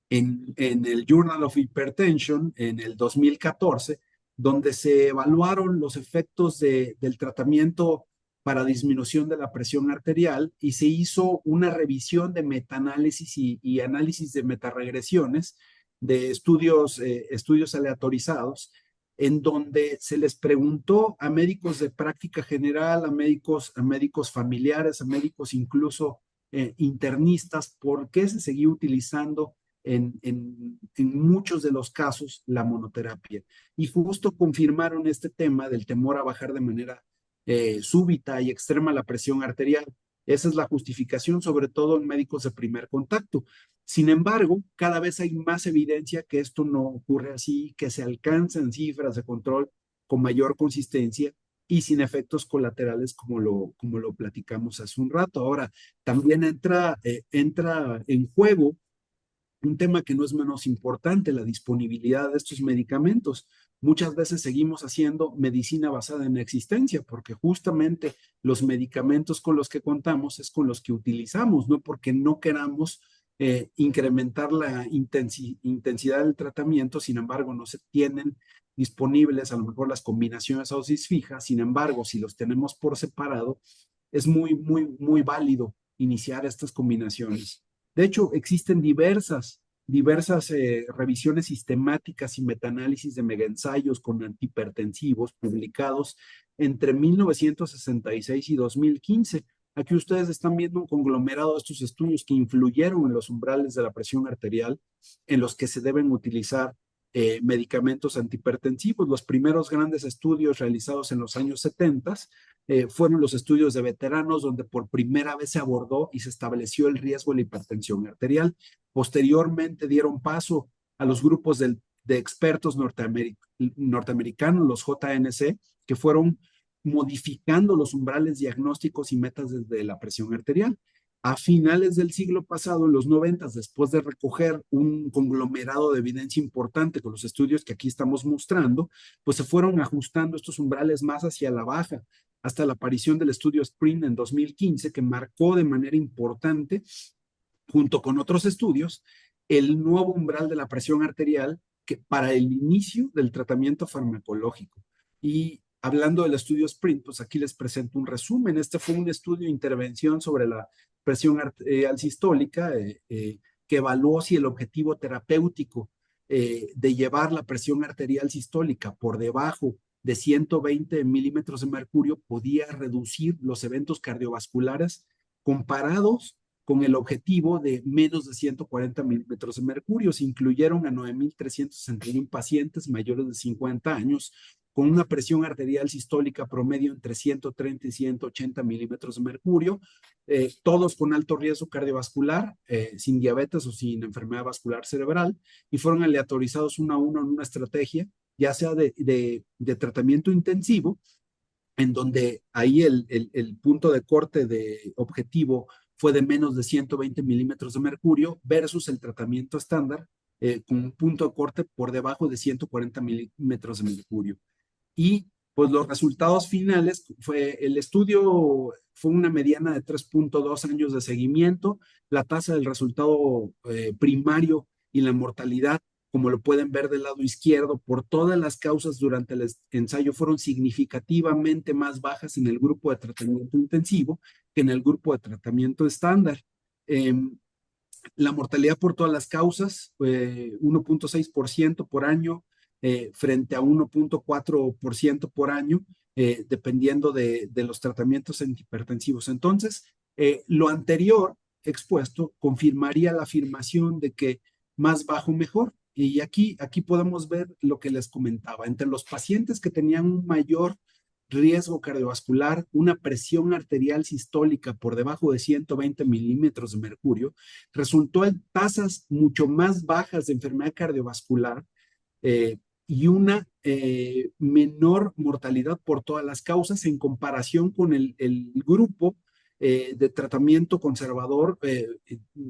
el Journal of Hypertension en el 2014, donde se evaluaron los efectos del tratamiento para disminución de la presión arterial y se hizo una revisión de metaanálisis y análisis de metaregresiones de estudios aleatorizados, en donde se les preguntó a médicos de práctica general, a médicos familiares, a médicos incluso internistas, por qué se seguía utilizando en muchos de los casos la monoterapia. Y justo confirmaron este tema del temor a bajar de manera súbita y extrema la presión arterial. Esa es la justificación, sobre todo en médicos de primer contacto. Sin embargo, cada vez hay más evidencia que esto no ocurre así, que se alcanzan cifras de control con mayor consistencia y sin efectos colaterales como lo platicamos hace un rato. Ahora, también entra en juego un tema que no es menos importante, la disponibilidad de estos medicamentos. Muchas veces seguimos haciendo medicina basada en la existencia, porque justamente los medicamentos con los que contamos es con los que utilizamos, no porque no queramos incrementar la intensidad del tratamiento, sin embargo, no se tienen disponibles a lo mejor las combinaciones a dosis fija, sin embargo, si los tenemos por separado, es muy válido iniciar estas combinaciones. De hecho, existen diversas revisiones sistemáticas y metaanálisis de megaensayos con antihipertensivos publicados entre 1966 y 2015. Aquí ustedes están viendo un conglomerado de estos estudios que influyeron en los umbrales de la presión arterial en los que se deben utilizar medicamentos antihipertensivos. Los primeros grandes estudios realizados en los años 70 fueron los estudios de veteranos, donde por primera vez se abordó y se estableció el riesgo de la hipertensión arterial. Posteriormente dieron paso a los grupos de expertos norteamericanos, los JNC, que fueron modificando los umbrales diagnósticos y metas desde la presión arterial. A finales del siglo pasado, en los 90, después de recoger un conglomerado de evidencia importante con los estudios que aquí estamos mostrando, pues se fueron ajustando estos umbrales más hacia la baja, hasta la aparición del estudio SPRINT en 2015, que marcó de manera importante, junto con otros estudios, el nuevo umbral de la presión arterial que para el inicio del tratamiento farmacológico. Y hablando del estudio SPRINT, pues aquí les presento un resumen. Este fue un estudio de intervención sobre la presión arterial sistólica que evaluó si el objetivo terapéutico de llevar la presión arterial sistólica por debajo de 120 milímetros de mercurio podía reducir los eventos cardiovasculares comparados con el objetivo de menos de 140 milímetros de mercurio. Se incluyeron a 9,361 pacientes mayores de 50 años con una presión arterial sistólica promedio entre 130 y 180 milímetros de mercurio, todos con alto riesgo cardiovascular, sin diabetes o sin enfermedad vascular cerebral, y fueron aleatorizados uno a uno en una estrategia, ya sea de tratamiento intensivo, en donde ahí el punto de corte de objetivo fue de menos de 120 milímetros de mercurio versus el tratamiento estándar con un punto de corte por debajo de 140 milímetros de mercurio. Y pues los resultados finales el estudio fue una mediana de 3,2 años de seguimiento, la tasa del resultado primario y la mortalidad, como lo pueden ver del lado izquierdo, por todas las causas durante el ensayo fueron significativamente más bajas en el grupo de tratamiento intensivo que en el grupo de tratamiento estándar. La mortalidad por todas las causas, 1,6% por año, frente a 1,4% por año, dependiendo de los tratamientos antihipertensivos. Entonces, lo anterior expuesto confirmaría la afirmación de que más bajo mejor. Y aquí podemos ver lo que les comentaba. Entre los pacientes que tenían un mayor riesgo cardiovascular, una presión arterial sistólica por debajo de 120 milímetros de mercurio, resultó en tasas mucho más bajas de enfermedad cardiovascular y una menor mortalidad por todas las causas en comparación con el grupo de tratamiento conservador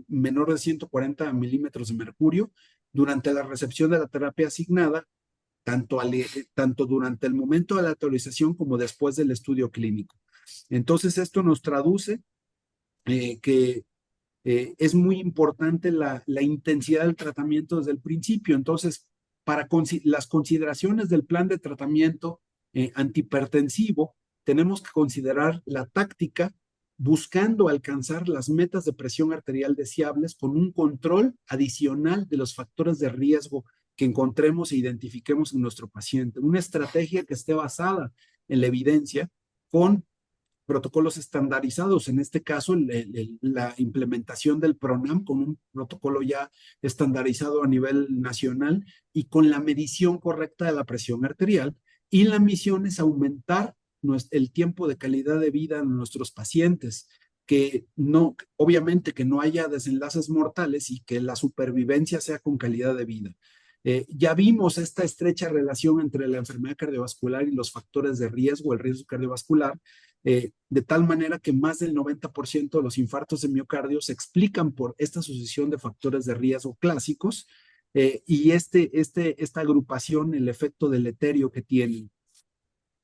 menor de 140 milímetros de mercurio durante la recepción de la terapia asignada, tanto durante el momento de la autorización como después del estudio clínico. Entonces, esto nos traduce que es muy importante la intensidad del tratamiento desde el principio. Entonces, para las consideraciones del plan de tratamiento antihipertensivo, tenemos que considerar la táctica buscando alcanzar las metas de presión arterial deseables con un control adicional de los factores de riesgo que encontremos e identifiquemos en nuestro paciente. Una estrategia que esté basada en la evidencia con protocolos estandarizados, en este caso la implementación del PRONAM con un protocolo ya estandarizado a nivel nacional y con la medición correcta de la presión arterial. Y la misión es aumentar el tiempo de calidad de vida en nuestros pacientes, que no, obviamente que no haya desenlaces mortales y que la supervivencia sea con calidad de vida. Ya vimos esta estrecha relación entre la enfermedad cardiovascular y los factores de riesgo, el riesgo cardiovascular, de tal manera que más del 90% de los infartos de miocardio se explican por esta sucesión de factores de riesgo clásicos y esta agrupación, el efecto deleterio que tienen.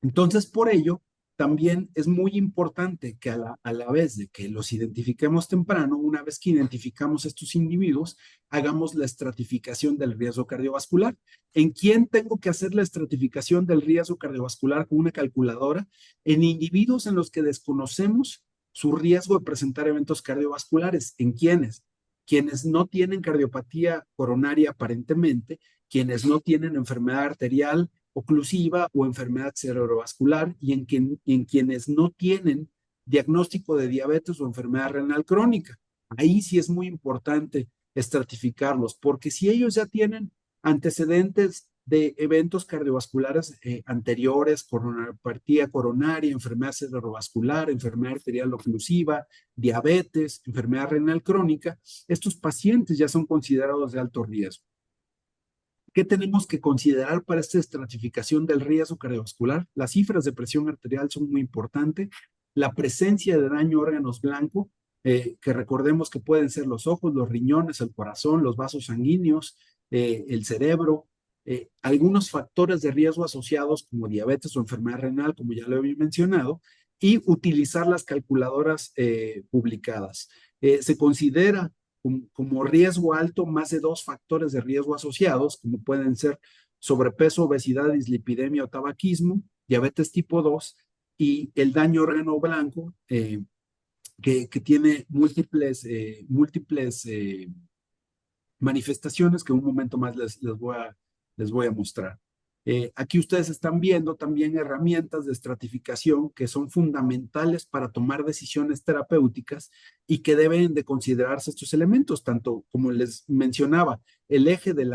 Entonces, por ello, también es muy importante que a la vez de que los identifiquemos temprano, una vez que identificamos estos individuos, hagamos la estratificación del riesgo cardiovascular. ¿En quién tengo que hacer la estratificación del riesgo cardiovascular con una calculadora? En individuos en los que desconocemos su riesgo de presentar eventos cardiovasculares. ¿En quiénes? Quienes no tienen cardiopatía coronaria aparentemente, quienes no tienen enfermedad arterial oclusiva o enfermedad cerebrovascular y en quienes no tienen diagnóstico de diabetes o enfermedad renal crónica. Ahí sí es muy importante estratificarlos, porque si ellos ya tienen antecedentes de eventos cardiovasculares anteriores, coronariopatía coronaria, enfermedad cerebrovascular, enfermedad arterial oclusiva, diabetes, enfermedad renal crónica, estos pacientes ya son considerados de alto riesgo. ¿Qué tenemos que considerar para esta estratificación del riesgo cardiovascular? Las cifras de presión arterial son muy importantes. La presencia de daño a órganos blancos, que recordemos que pueden ser los ojos, los riñones, el corazón, los vasos sanguíneos, el cerebro, algunos factores de riesgo asociados como diabetes o enfermedad renal, como ya lo había mencionado, y utilizar las calculadoras publicadas. Se considera como riesgo alto más de 2 factores de riesgo asociados, como pueden ser sobrepeso, obesidad, dislipidemia o tabaquismo, diabetes tipo 2 y el daño órgano blanco, que tiene múltiples manifestaciones que un momento más les voy a mostrar. Aquí ustedes están viendo también herramientas de estratificación que son fundamentales para tomar decisiones terapéuticas y que deben de considerarse estos elementos, tanto como les mencionaba, el eje de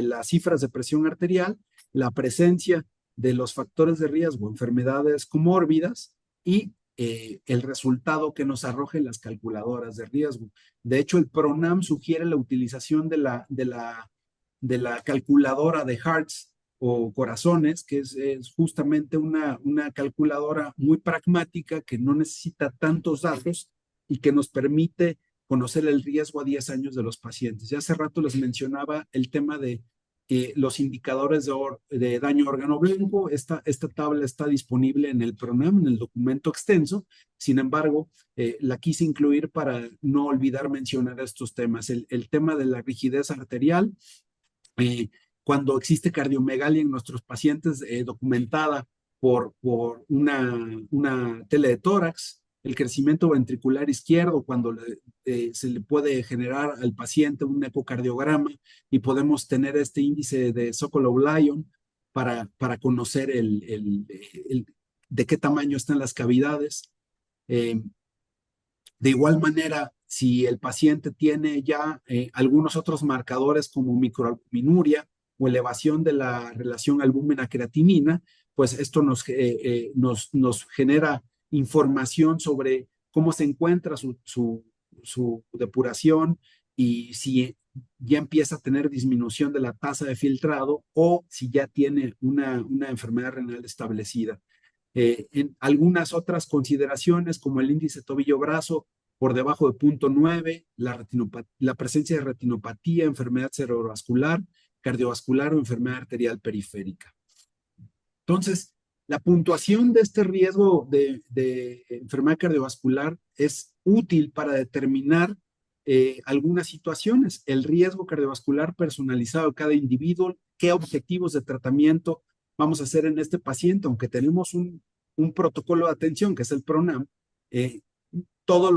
las cifras de presión arterial, la presencia de los factores de riesgo, enfermedades comórbidas y el resultado que nos arrojen las calculadoras de riesgo. De hecho, el PRONAM sugiere la utilización de la calculadora de Hertz o corazones, que es justamente una calculadora muy pragmática que no necesita tantos datos y que nos permite conocer el riesgo a 10 años de los pacientes. Ya hace rato les mencionaba el tema de los indicadores de daño órgano blanco. Esta tabla está disponible en el PRONAM, en el documento extenso. Sin embargo, la quise incluir para no olvidar mencionar estos temas. El tema de la rigidez arterial, eh, cuando existe cardiomegalia en nuestros pacientes documentada por una tele de tórax, el crecimiento ventricular izquierdo, cuando se le puede generar al paciente un ecocardiograma y podemos tener este índice de Sokolov-Lyon para conocer de qué tamaño están las cavidades. De igual manera, si el paciente tiene ya algunos otros marcadores como microalbuminuria o elevación de la relación albúmina-creatinina, pues esto nos genera información sobre cómo se encuentra su depuración y si ya empieza a tener disminución de la tasa de filtrado o si ya tiene una enfermedad renal establecida. En algunas otras consideraciones, como el índice tobillo-brazo por debajo de 0.9, la presencia de retinopatía, enfermedad cerebrovascular, cardiovascular o enfermedad arterial periférica. Entonces, la puntuación de este riesgo de enfermedad cardiovascular es útil para determinar algunas situaciones, el riesgo cardiovascular personalizado de cada individuo, qué objetivos de tratamiento vamos a hacer en este paciente, aunque tenemos un protocolo de atención que es el PRONAM, todos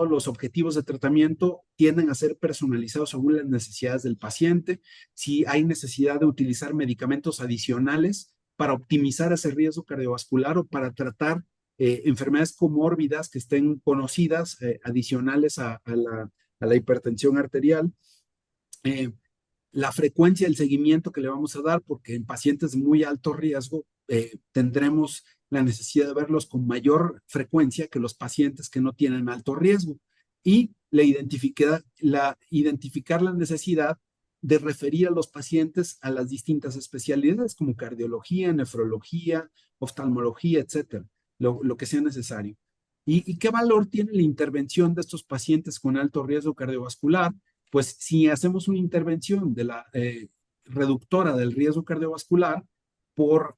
los objetivos de tratamiento tienden a ser personalizados según las necesidades del paciente. Si hay necesidad de utilizar medicamentos adicionales para optimizar ese riesgo cardiovascular o para tratar enfermedades comórbidas que estén conocidas, adicionales a la hipertensión arterial. Eh, la frecuencia del seguimiento que le vamos a dar, porque en pacientes de muy alto riesgo tendremos la necesidad de verlos con mayor frecuencia que los pacientes que no tienen alto riesgo. Y identificar la necesidad de referir a los pacientes a las distintas especialidades como cardiología, nefrología, oftalmología, etcétera, lo que sea necesario. ¿Y qué valor tiene la intervención de estos pacientes con alto riesgo cardiovascular? Pues si hacemos una intervención de la reductora del riesgo cardiovascular por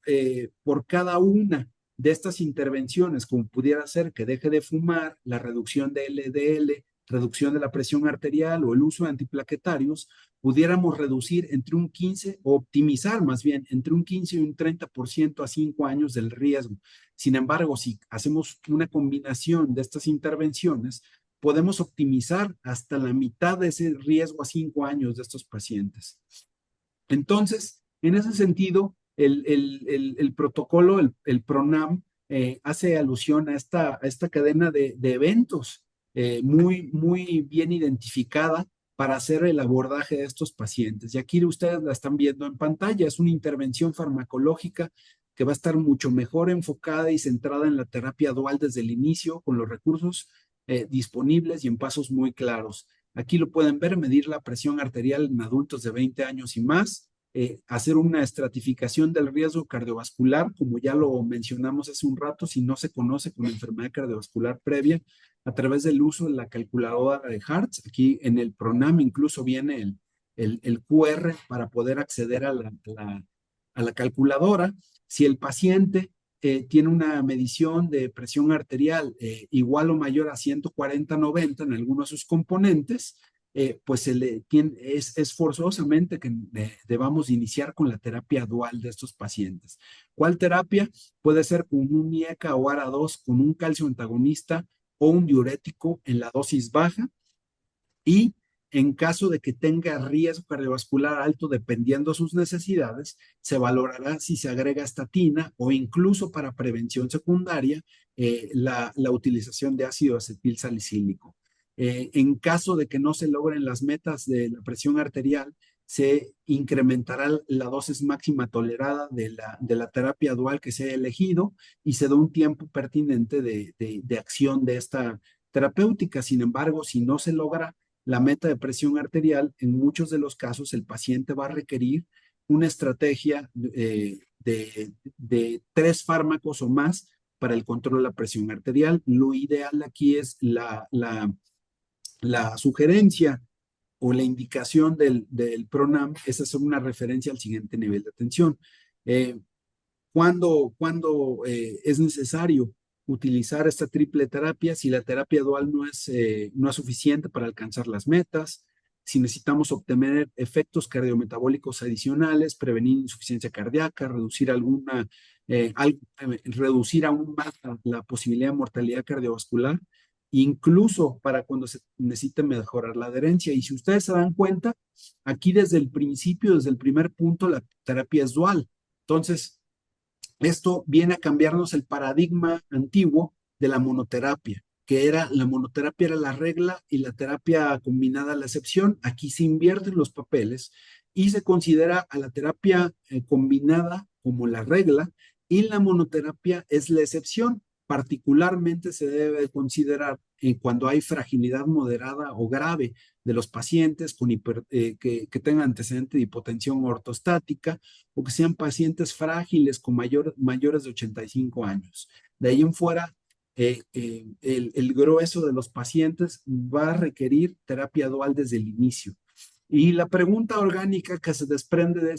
cada una de estas intervenciones, como pudiera ser que deje de fumar, la reducción de LDL, reducción de la presión arterial o el uso de antiplaquetarios, pudiéramos reducir entre un 15 o optimizar más bien entre un 15 y un 30% a 5 años del riesgo. Sin embargo, si hacemos una combinación de estas intervenciones, podemos optimizar hasta la mitad de ese riesgo a 5 años de estos pacientes. Entonces, en ese sentido, el protocolo, el PRONAM, hace alusión a esta cadena de eventos muy bien identificada para hacer el abordaje de estos pacientes. Y aquí ustedes la están viendo en pantalla, es una intervención farmacológica que va a estar mucho mejor enfocada y centrada en la terapia dual desde el inicio, con los recursos disponibles y en pasos muy claros. Aquí lo pueden ver, medir la presión arterial en adultos de 20 años y más, hacer una estratificación del riesgo cardiovascular, como ya lo mencionamos hace un rato, si no se conoce con enfermedad cardiovascular previa, a través del uso de la calculadora de Hertz. Aquí en el PRONAM incluso viene el QR para poder acceder a la calculadora. Si el paciente tiene una medición de presión arterial igual o mayor a 140/90 en algunos de sus componentes, pues es forzosamente que debamos iniciar con la terapia dual de estos pacientes. ¿Cuál terapia? Puede ser con un IECA o ARA2 con un calcio antagonista o un diurético en la dosis baja, y en caso de que tenga riesgo cardiovascular alto, dependiendo de sus necesidades, se valorará si se agrega estatina o incluso para prevención secundaria la utilización de ácido acetil salicílico. En caso de que no se logren las metas de la presión arterial, se incrementará la dosis máxima tolerada de la terapia dual que se haya elegido y se da un tiempo pertinente de acción de esta terapéutica. Sin embargo, si no se logra la meta de presión arterial, en muchos de los casos el paciente va a requerir una estrategia de 3 fármacos o más para el control de la presión arterial. Lo ideal aquí es la sugerencia o la indicación del PRONAM es hacer una referencia al siguiente nivel de atención. ¿Cuándo es necesario utilizar esta triple terapia? Si la terapia dual no es suficiente para alcanzar las metas, si necesitamos obtener efectos cardiometabólicos adicionales, prevenir insuficiencia cardíaca, reducir aún más la posibilidad de mortalidad cardiovascular, incluso para cuando se necesite mejorar la adherencia. Y si ustedes se dan cuenta, aquí desde el principio, desde el primer punto, la terapia es dual. Entonces, esto viene a cambiarnos el paradigma antiguo de la monoterapia, que era la monoterapia era la regla y la terapia combinada la excepción. Aquí se invierten los papeles y se considera a la terapia combinada como la regla y la monoterapia es la excepción. Particularmente se debe considerar cuando hay fragilidad moderada o grave de los pacientes que tengan antecedente de hipotensión ortostática o que sean pacientes frágiles con mayores de 85 años. De ahí en fuera, el grueso de los pacientes va a requerir terapia dual desde el inicio. Y la pregunta orgánica que se desprende de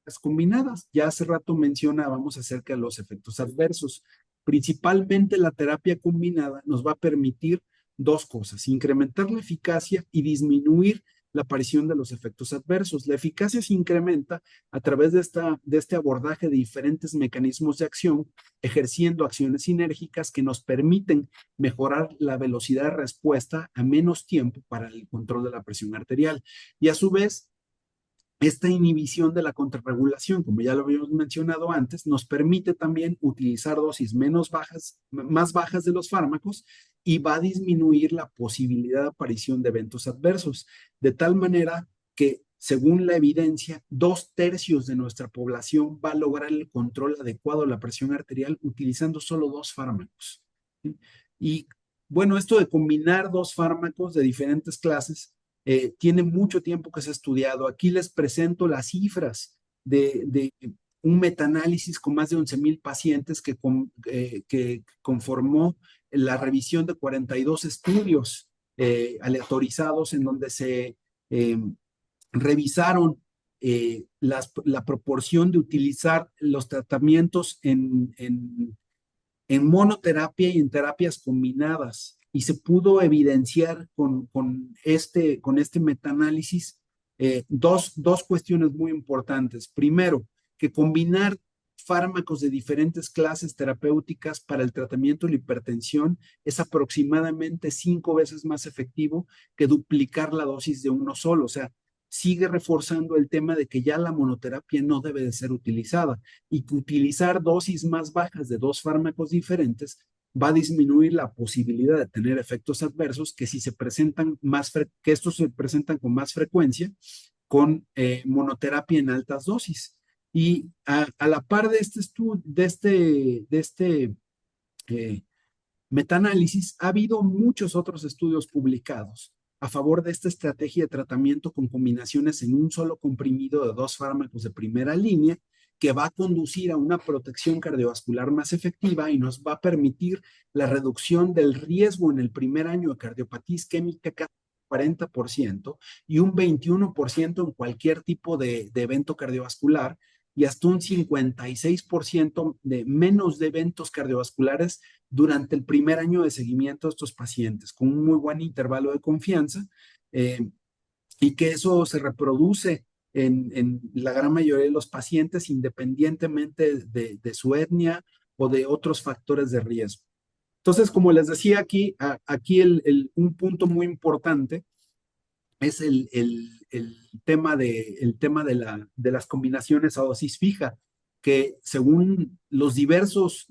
las combinadas, ya hace rato mencionábamos acerca de los efectos adversos. Principalmente la terapia combinada nos va a permitir 2 cosas: incrementar la eficacia y disminuir la aparición de los efectos adversos. La eficacia se incrementa a través de este abordaje de diferentes mecanismos de acción, ejerciendo acciones sinérgicas que nos permiten mejorar la velocidad de respuesta a menos tiempo para el control de la presión arterial. Y a su vez, esta inhibición de la contrarregulación, como ya lo habíamos mencionado antes, nos permite también utilizar dosis más bajas de los fármacos y va a disminuir la posibilidad de aparición de eventos adversos, de tal manera que, según la evidencia, 2/3 de nuestra población va a lograr el control adecuado de la presión arterial utilizando solo 2 fármacos. ¿Sí? Y bueno, esto de combinar 2 fármacos de diferentes clases tiene mucho tiempo que se ha estudiado. Aquí les presento las cifras de un metaanálisis con más de 11,000 pacientes que conformó la revisión de 42 estudios aleatorizados en donde se revisaron la proporción de utilizar los tratamientos en monoterapia y en terapias combinadas. Y se pudo evidenciar con este metaanálisis dos cuestiones muy importantes. Primero, que combinar fármacos de diferentes clases terapéuticas para el tratamiento de la hipertensión es aproximadamente 5 veces más efectivo que duplicar la dosis de uno solo. O sea, sigue reforzando el tema de que ya la monoterapia no debe de ser utilizada y que utilizar dosis más bajas de 2 fármacos diferentes va a disminuir la posibilidad de tener efectos adversos que si se presentan que estos se presentan con más frecuencia con monoterapia en altas dosis. Y a la par de este estudio, de este metaanálisis, ha habido muchos otros estudios publicados a favor de esta estrategia de tratamiento con combinaciones en un solo comprimido de 2 fármacos de primera línea que va a conducir a una protección cardiovascular más efectiva y nos va a permitir la reducción del riesgo en el primer año de cardiopatía isquémica casi 40% y un 21% en cualquier tipo de evento cardiovascular y hasta un 56% de menos de eventos cardiovasculares durante el primer año de seguimiento de estos pacientes, con un muy buen intervalo de confianza, eh, y que eso se reproduce en la gran mayoría de los pacientes, independientemente de su etnia o de otros factores de riesgo. Entonces, como les decía aquí un punto muy importante es el tema de las combinaciones a dosis fija, que según los diversos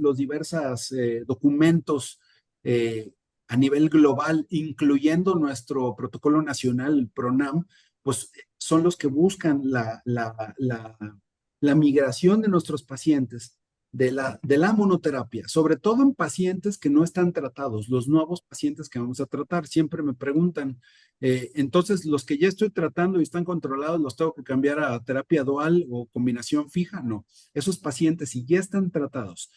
documentos eh, a nivel global, incluyendo nuestro protocolo nacional, el PRONAM, pues son los que buscan la migración de nuestros pacientes de la monoterapia, sobre todo en pacientes que no están tratados, los nuevos pacientes que vamos a tratar. Siempre me preguntan, entonces, los que ya estoy tratando y están controlados, ¿los tengo que cambiar a terapia dual o combinación fija? No. Esos pacientes, si ya están tratados,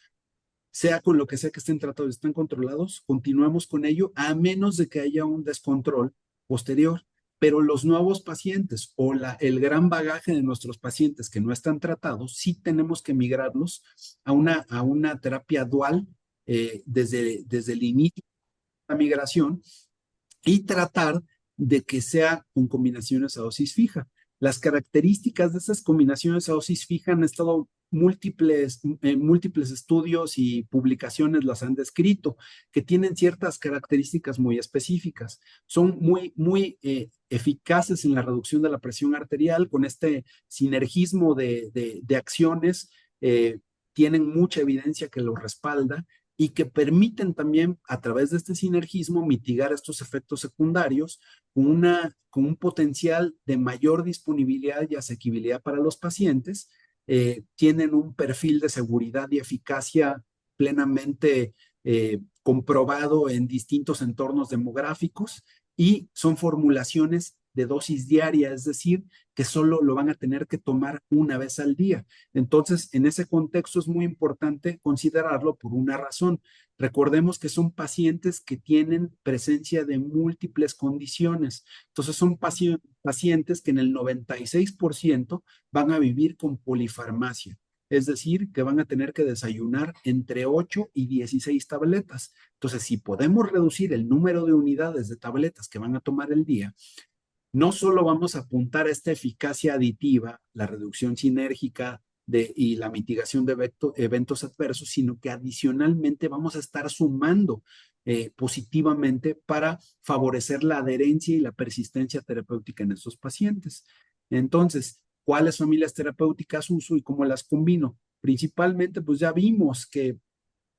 sea con lo que sea que estén tratados y están controlados, continuamos con ello a menos de que haya un descontrol posterior. Pero los nuevos pacientes o el gran bagaje de nuestros pacientes que no están tratados, sí tenemos que migrarlos a una terapia dual desde el inicio de la migración y tratar de que sea con combinaciones a dosis fija. Las características de esas combinaciones a dosis fija han estado múltiples estudios y publicaciones las han descrito, que tienen ciertas características muy específicas. Son muy eficaces en la reducción de la presión arterial con este sinergismo de acciones. Tienen mucha evidencia que lo respalda y que permiten también a través de este sinergismo mitigar estos efectos secundarios con un potencial de mayor disponibilidad y asequibilidad para los pacientes. Tienen un perfil de seguridad y eficacia plenamente comprobado en distintos entornos demográficos y son formulaciones de dosis diaria, es decir, que solo lo van a tener que tomar una vez al día. Entonces, en ese contexto es muy importante considerarlo por una razón. Recordemos que son pacientes que tienen presencia de múltiples condiciones. Entonces, son pacientes que en el 96% van a vivir con polifarmacia. Es decir, que van a tener que desayunar entre 8 y 16 tabletas. Entonces, si podemos reducir el número de unidades de tabletas que van a tomar el día, no solo vamos a apuntar a esta eficacia aditiva, la reducción sinérgica y la mitigación de eventos adversos, sino que adicionalmente vamos a estar sumando positivamente para favorecer la adherencia y la persistencia terapéutica en estos pacientes. Entonces, cuáles familias terapéuticas uso y cómo las combino. Principalmente, pues ya vimos que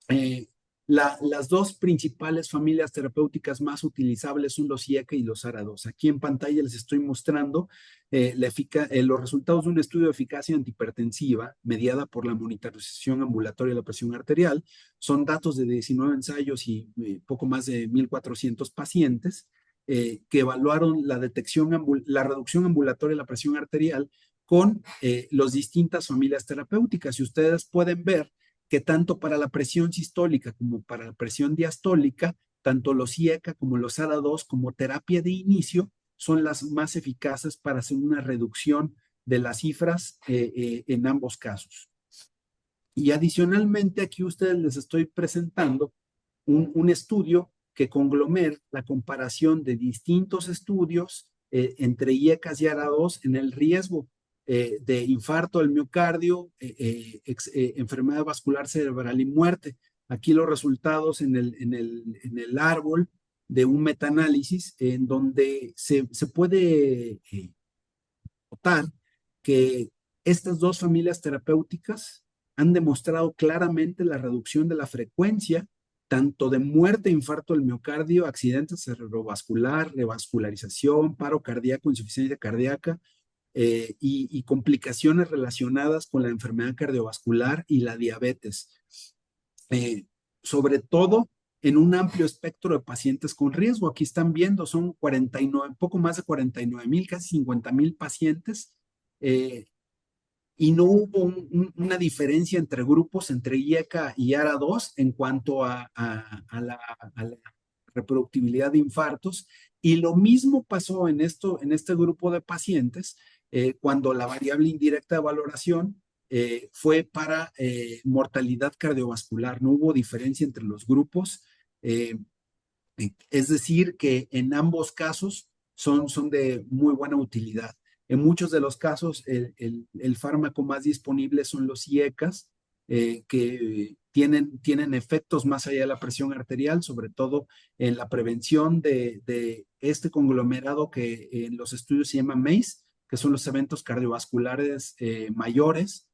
eh, las dos principales familias terapéuticas más utilizables son los IECA y los ARA2. Aquí en pantalla les estoy mostrando los resultados de un estudio de eficacia antihipertensiva mediada por la monitorización ambulatoria de la presión arterial. Son datos de 19 ensayos y poco más de 1,400 pacientes que evaluaron la reducción ambulatoria de la presión arterial con las distintas familias terapéuticas. Y ustedes pueden ver que tanto para la presión sistólica como para la presión diastólica, tanto los IECA como los ARA2 como terapia de inicio son las más eficaces para hacer una reducción de las cifras en ambos casos. Y adicionalmente aquí ustedes les estoy presentando un estudio que conglomera la comparación de distintos estudios entre IECAS y ARA2 en el riesgo de infarto del miocardio, enfermedad vascular cerebral y muerte. Aquí los resultados en el árbol de un metaanálisis en donde se puede notar que estas dos familias terapéuticas han demostrado claramente la reducción de la frecuencia tanto de muerte, infarto del miocardio, accidente cerebrovascular, revascularización, paro cardíaco, insuficiencia cardíaca y complicaciones relacionadas con la enfermedad cardiovascular y la diabetes. Sobre todo en un amplio espectro de pacientes con riesgo. Aquí están viendo, son 49, poco más de 49,000, casi 50,000 pacientes. Y no hubo una diferencia entre grupos, entre IECA y ARA2 en cuanto a la reproductibilidad de infartos. Y lo mismo pasó en este grupo de pacientes cuando la variable indirecta de valoración fue para mortalidad cardiovascular. No hubo diferencia entre los grupos. Es decir, que en ambos casos son de muy buena utilidad. En muchos de los casos, el fármaco más disponible son los IECAS, que tienen efectos más allá de la presión arterial, sobre todo en la prevención de este conglomerado que en los estudios se llama MACE, que son los eventos cardiovasculares mayores,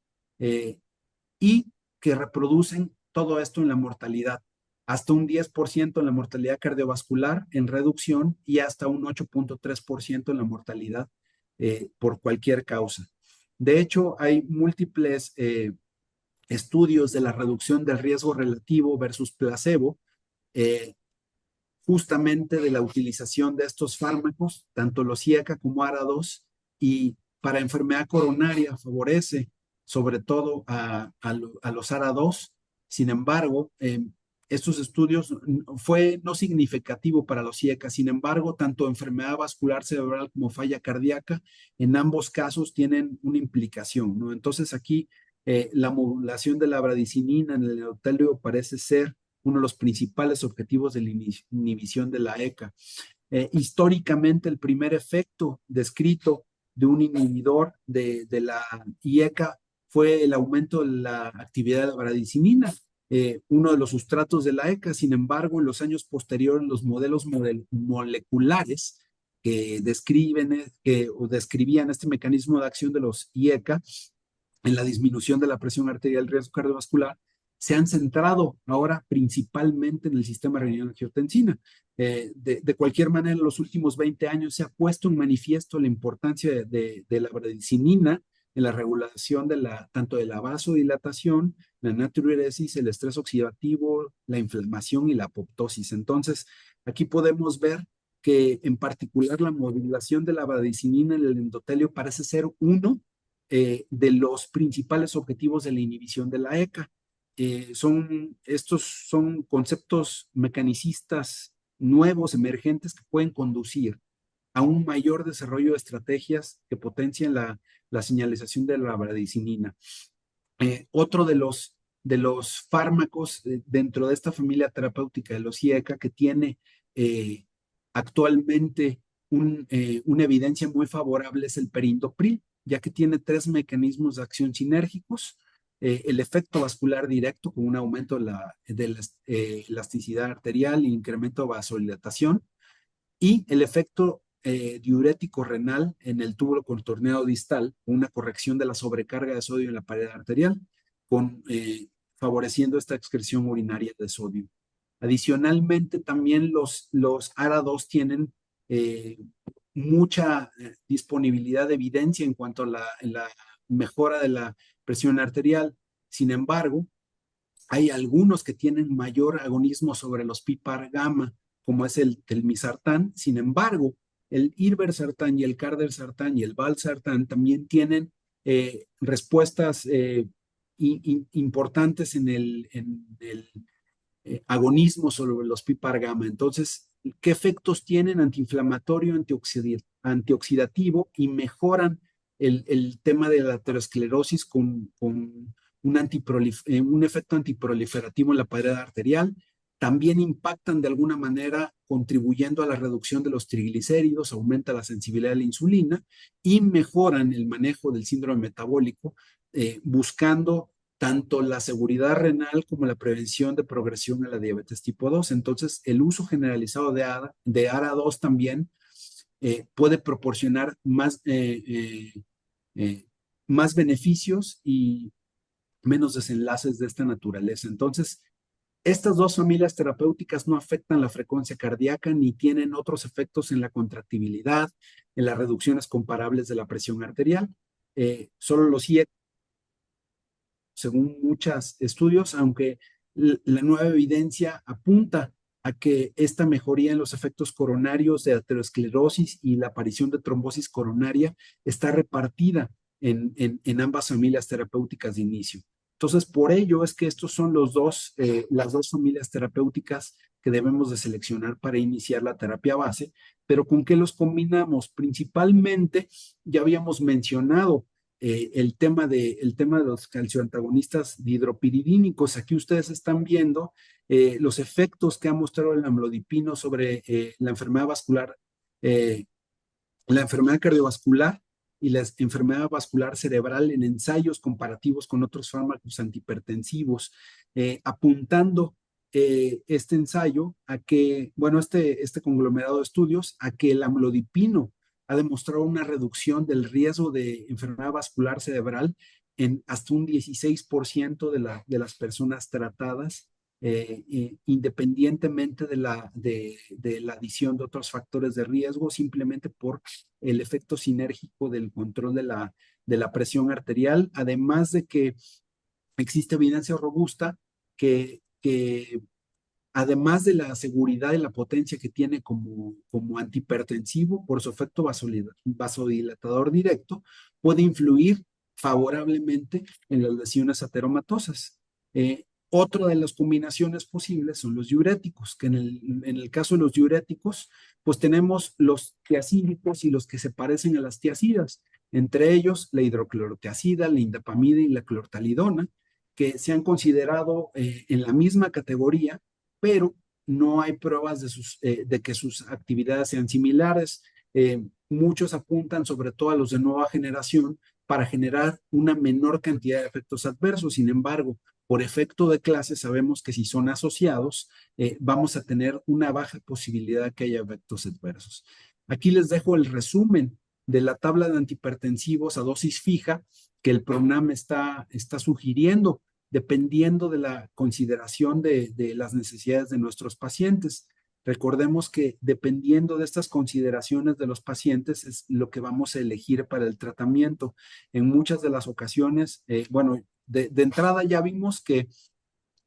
y que reproducen todo esto en la mortalidad, hasta un 10% en la mortalidad cardiovascular en reducción y hasta un 8,3% en la mortalidad por cualquier causa. De hecho, hay múltiples estudios de la reducción del riesgo relativo versus placebo, justamente de la utilización de estos fármacos, tanto los IECA como ARA2, y para enfermedad coronaria favorece sobre todo a los ARA2. Sin embargo, estos estudios fue no significativo para los IECA. Sin embargo, tanto enfermedad vascular cerebral como falla cardíaca, en ambos casos tienen una implicación, ¿no? Entonces aquí la modulación de la bradicinina en el endotelio parece ser uno de los principales objetivos de la inhibición de la ECA. Históricamente, el primer efecto descrito de un inhibidor de la IECA fue el aumento de la actividad de la bradicinina, uno de los sustratos de la ECA. Sin embargo, en los años posteriores, los modelos moleculares que describían este mecanismo de acción de los IECA en la disminución de la presión arterial y el riesgo cardiovascular, se han centrado ahora principalmente en el sistema renina-angiotensina. De cualquier manera, en los últimos 20 años se ha puesto en manifiesto la importancia de la bradicinina en la regulación tanto de la vasodilatación, la natriuresis, el estrés oxidativo, la inflamación y la apoptosis. Entonces, aquí podemos ver que en particular la modulación de la bradicinina en el endotelio parece ser uno de los principales objetivos de la inhibición de la ECA. Estos son conceptos mecanicistas nuevos, emergentes, que pueden conducir a un mayor desarrollo de estrategias que potencien la señalización de la bradicinina. Otro de los fármacos dentro de esta familia terapéutica de los IECA que tiene actualmente una evidencia muy favorable es el perindopril, ya que tiene 3 mecanismos de acción sinérgicos. El efecto vascular directo con un aumento de la elasticidad arterial e incremento de vasodilatación, y el efecto diurético renal en el túbulo contorneado distal, una corrección de la sobrecarga de sodio en la pared arterial, favoreciendo esta excreción urinaria de sodio. Adicionalmente, también los ARA2 tienen mucha disponibilidad de evidencia en cuanto a la mejora de la presión arterial. Sin embargo, hay algunos que tienen mayor agonismo sobre los PPAR gamma, como es el telmisartán. Sin embargo, el irbesartán y el cardarsartán y el valsartán también tienen respuestas importantes en el agonismo sobre los PPAR gamma. Entonces, ¿qué efectos tienen? Antiinflamatorio, antioxidativo, y mejoran el tema de la aterosclerosis con un efecto antiproliferativo en la pared arterial. También impactan de alguna manera contribuyendo a la reducción de los triglicéridos, aumenta la sensibilidad a la insulina y mejoran el manejo del síndrome metabólico, buscando tanto la seguridad renal como la prevención de progresión a la diabetes tipo 2. Entonces, el uso generalizado de ARA2 también puede proporcionar más beneficios y menos desenlaces de esta naturaleza. Entonces, estas dos familias terapéuticas no afectan la frecuencia cardíaca ni tienen otros efectos en la contractibilidad, en las reducciones comparables de la presión arterial. Solo los IEC, según muchos estudios, aunque la nueva evidencia apunta a que esta mejoría en los efectos coronarios de aterosclerosis y la aparición de trombosis coronaria está repartida en ambas familias terapéuticas de inicio. Entonces, por ello es que estos son las dos familias terapéuticas que debemos de seleccionar para iniciar la terapia base, pero ¿con qué los combinamos? Principalmente, ya habíamos mencionado el tema de los calcioantagonistas dihidropiridínicos. Aquí ustedes están viendo los efectos que ha mostrado el amlodipino sobre eh, la enfermedad cardiovascular y la enfermedad vascular cerebral en ensayos comparativos con otros fármacos antihipertensivos, apuntando este ensayo a que, bueno, este conglomerado de estudios, a que el amlodipino ha demostrado una reducción del riesgo de enfermedad vascular cerebral en hasta un 16% de las personas tratadas, independientemente de la adición de otros factores de riesgo, simplemente por el efecto sinérgico del control de la presión arterial, además de que existe evidencia robusta que además de la seguridad y la potencia que tiene como antihipertensivo por su efecto vasodilatador directo, puede influir favorablemente en las lesiones ateromatosas. Otra de las combinaciones posibles son los diuréticos, que en el caso de los diuréticos, pues tenemos los tiacídicos y los que se parecen a las tiacidas, entre ellos la hidroclorotiazida, la indapamida y la clortalidona, que se han considerado en la misma categoría, pero no hay pruebas de que sus actividades sean similares. Muchos apuntan sobre todo a los de nueva generación para generar una menor cantidad de efectos adversos. Sin embargo, por efecto de clase sabemos que si son asociados, vamos a tener una baja posibilidad de que haya efectos adversos. Aquí les dejo el resumen de la tabla de antihipertensivos a dosis fija que el PRONAM está sugiriendo dependiendo de la consideración de las necesidades de nuestros pacientes. Recordemos que dependiendo de estas consideraciones de los pacientes es lo que vamos a elegir para el tratamiento. En muchas de las ocasiones, bueno, de entrada ya vimos que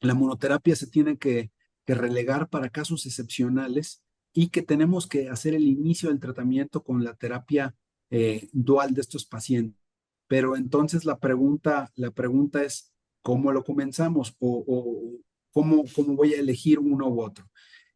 la monoterapia se tiene que relegar para casos excepcionales y que tenemos que hacer el inicio del tratamiento con la terapia dual de estos pacientes. Pero entonces la pregunta es, ¿cómo lo comenzamos? ¿O cómo voy a elegir uno u otro?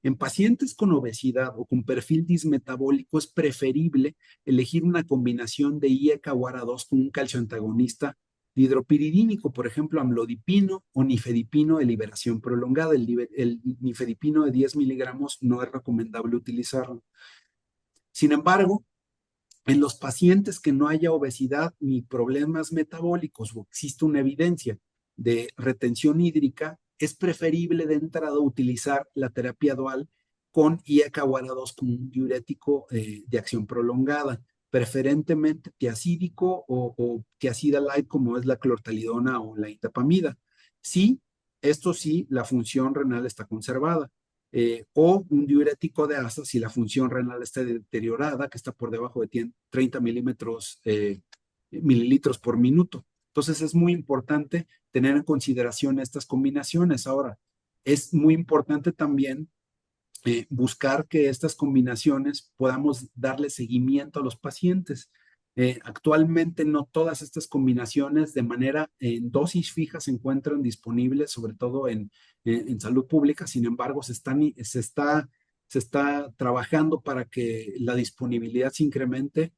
En pacientes con obesidad o con perfil dismetabólico es preferible elegir una combinación de IECA o ARA2 con un calcioantagonista hidropiridínico, por ejemplo, amlodipino o nifedipino de liberación prolongada. El nifedipino de 10 miligramos no es recomendable utilizarlo. Sin embargo, en los pacientes que no haya obesidad ni problemas metabólicos o existe una evidencia de retención hídrica, es preferible de entrada utilizar la terapia dual con IECA-2 como un diurético de acción prolongada, preferentemente tiacídico o tiacida light como es la clortalidona o la indapamida. Sí, esto sí, la función renal está conservada. O un diurético de asa si la función renal está deteriorada, que está por debajo de 30 mililitros por minuto. Entonces es muy importante tener en consideración estas combinaciones. Ahora, es muy importante también buscar que estas combinaciones podamos darle seguimiento a los pacientes. Actualmente no todas estas combinaciones de manera en dosis fija se encuentran disponibles, sobre todo en salud pública. Sin embargo, se está trabajando para que la disponibilidad se incremente,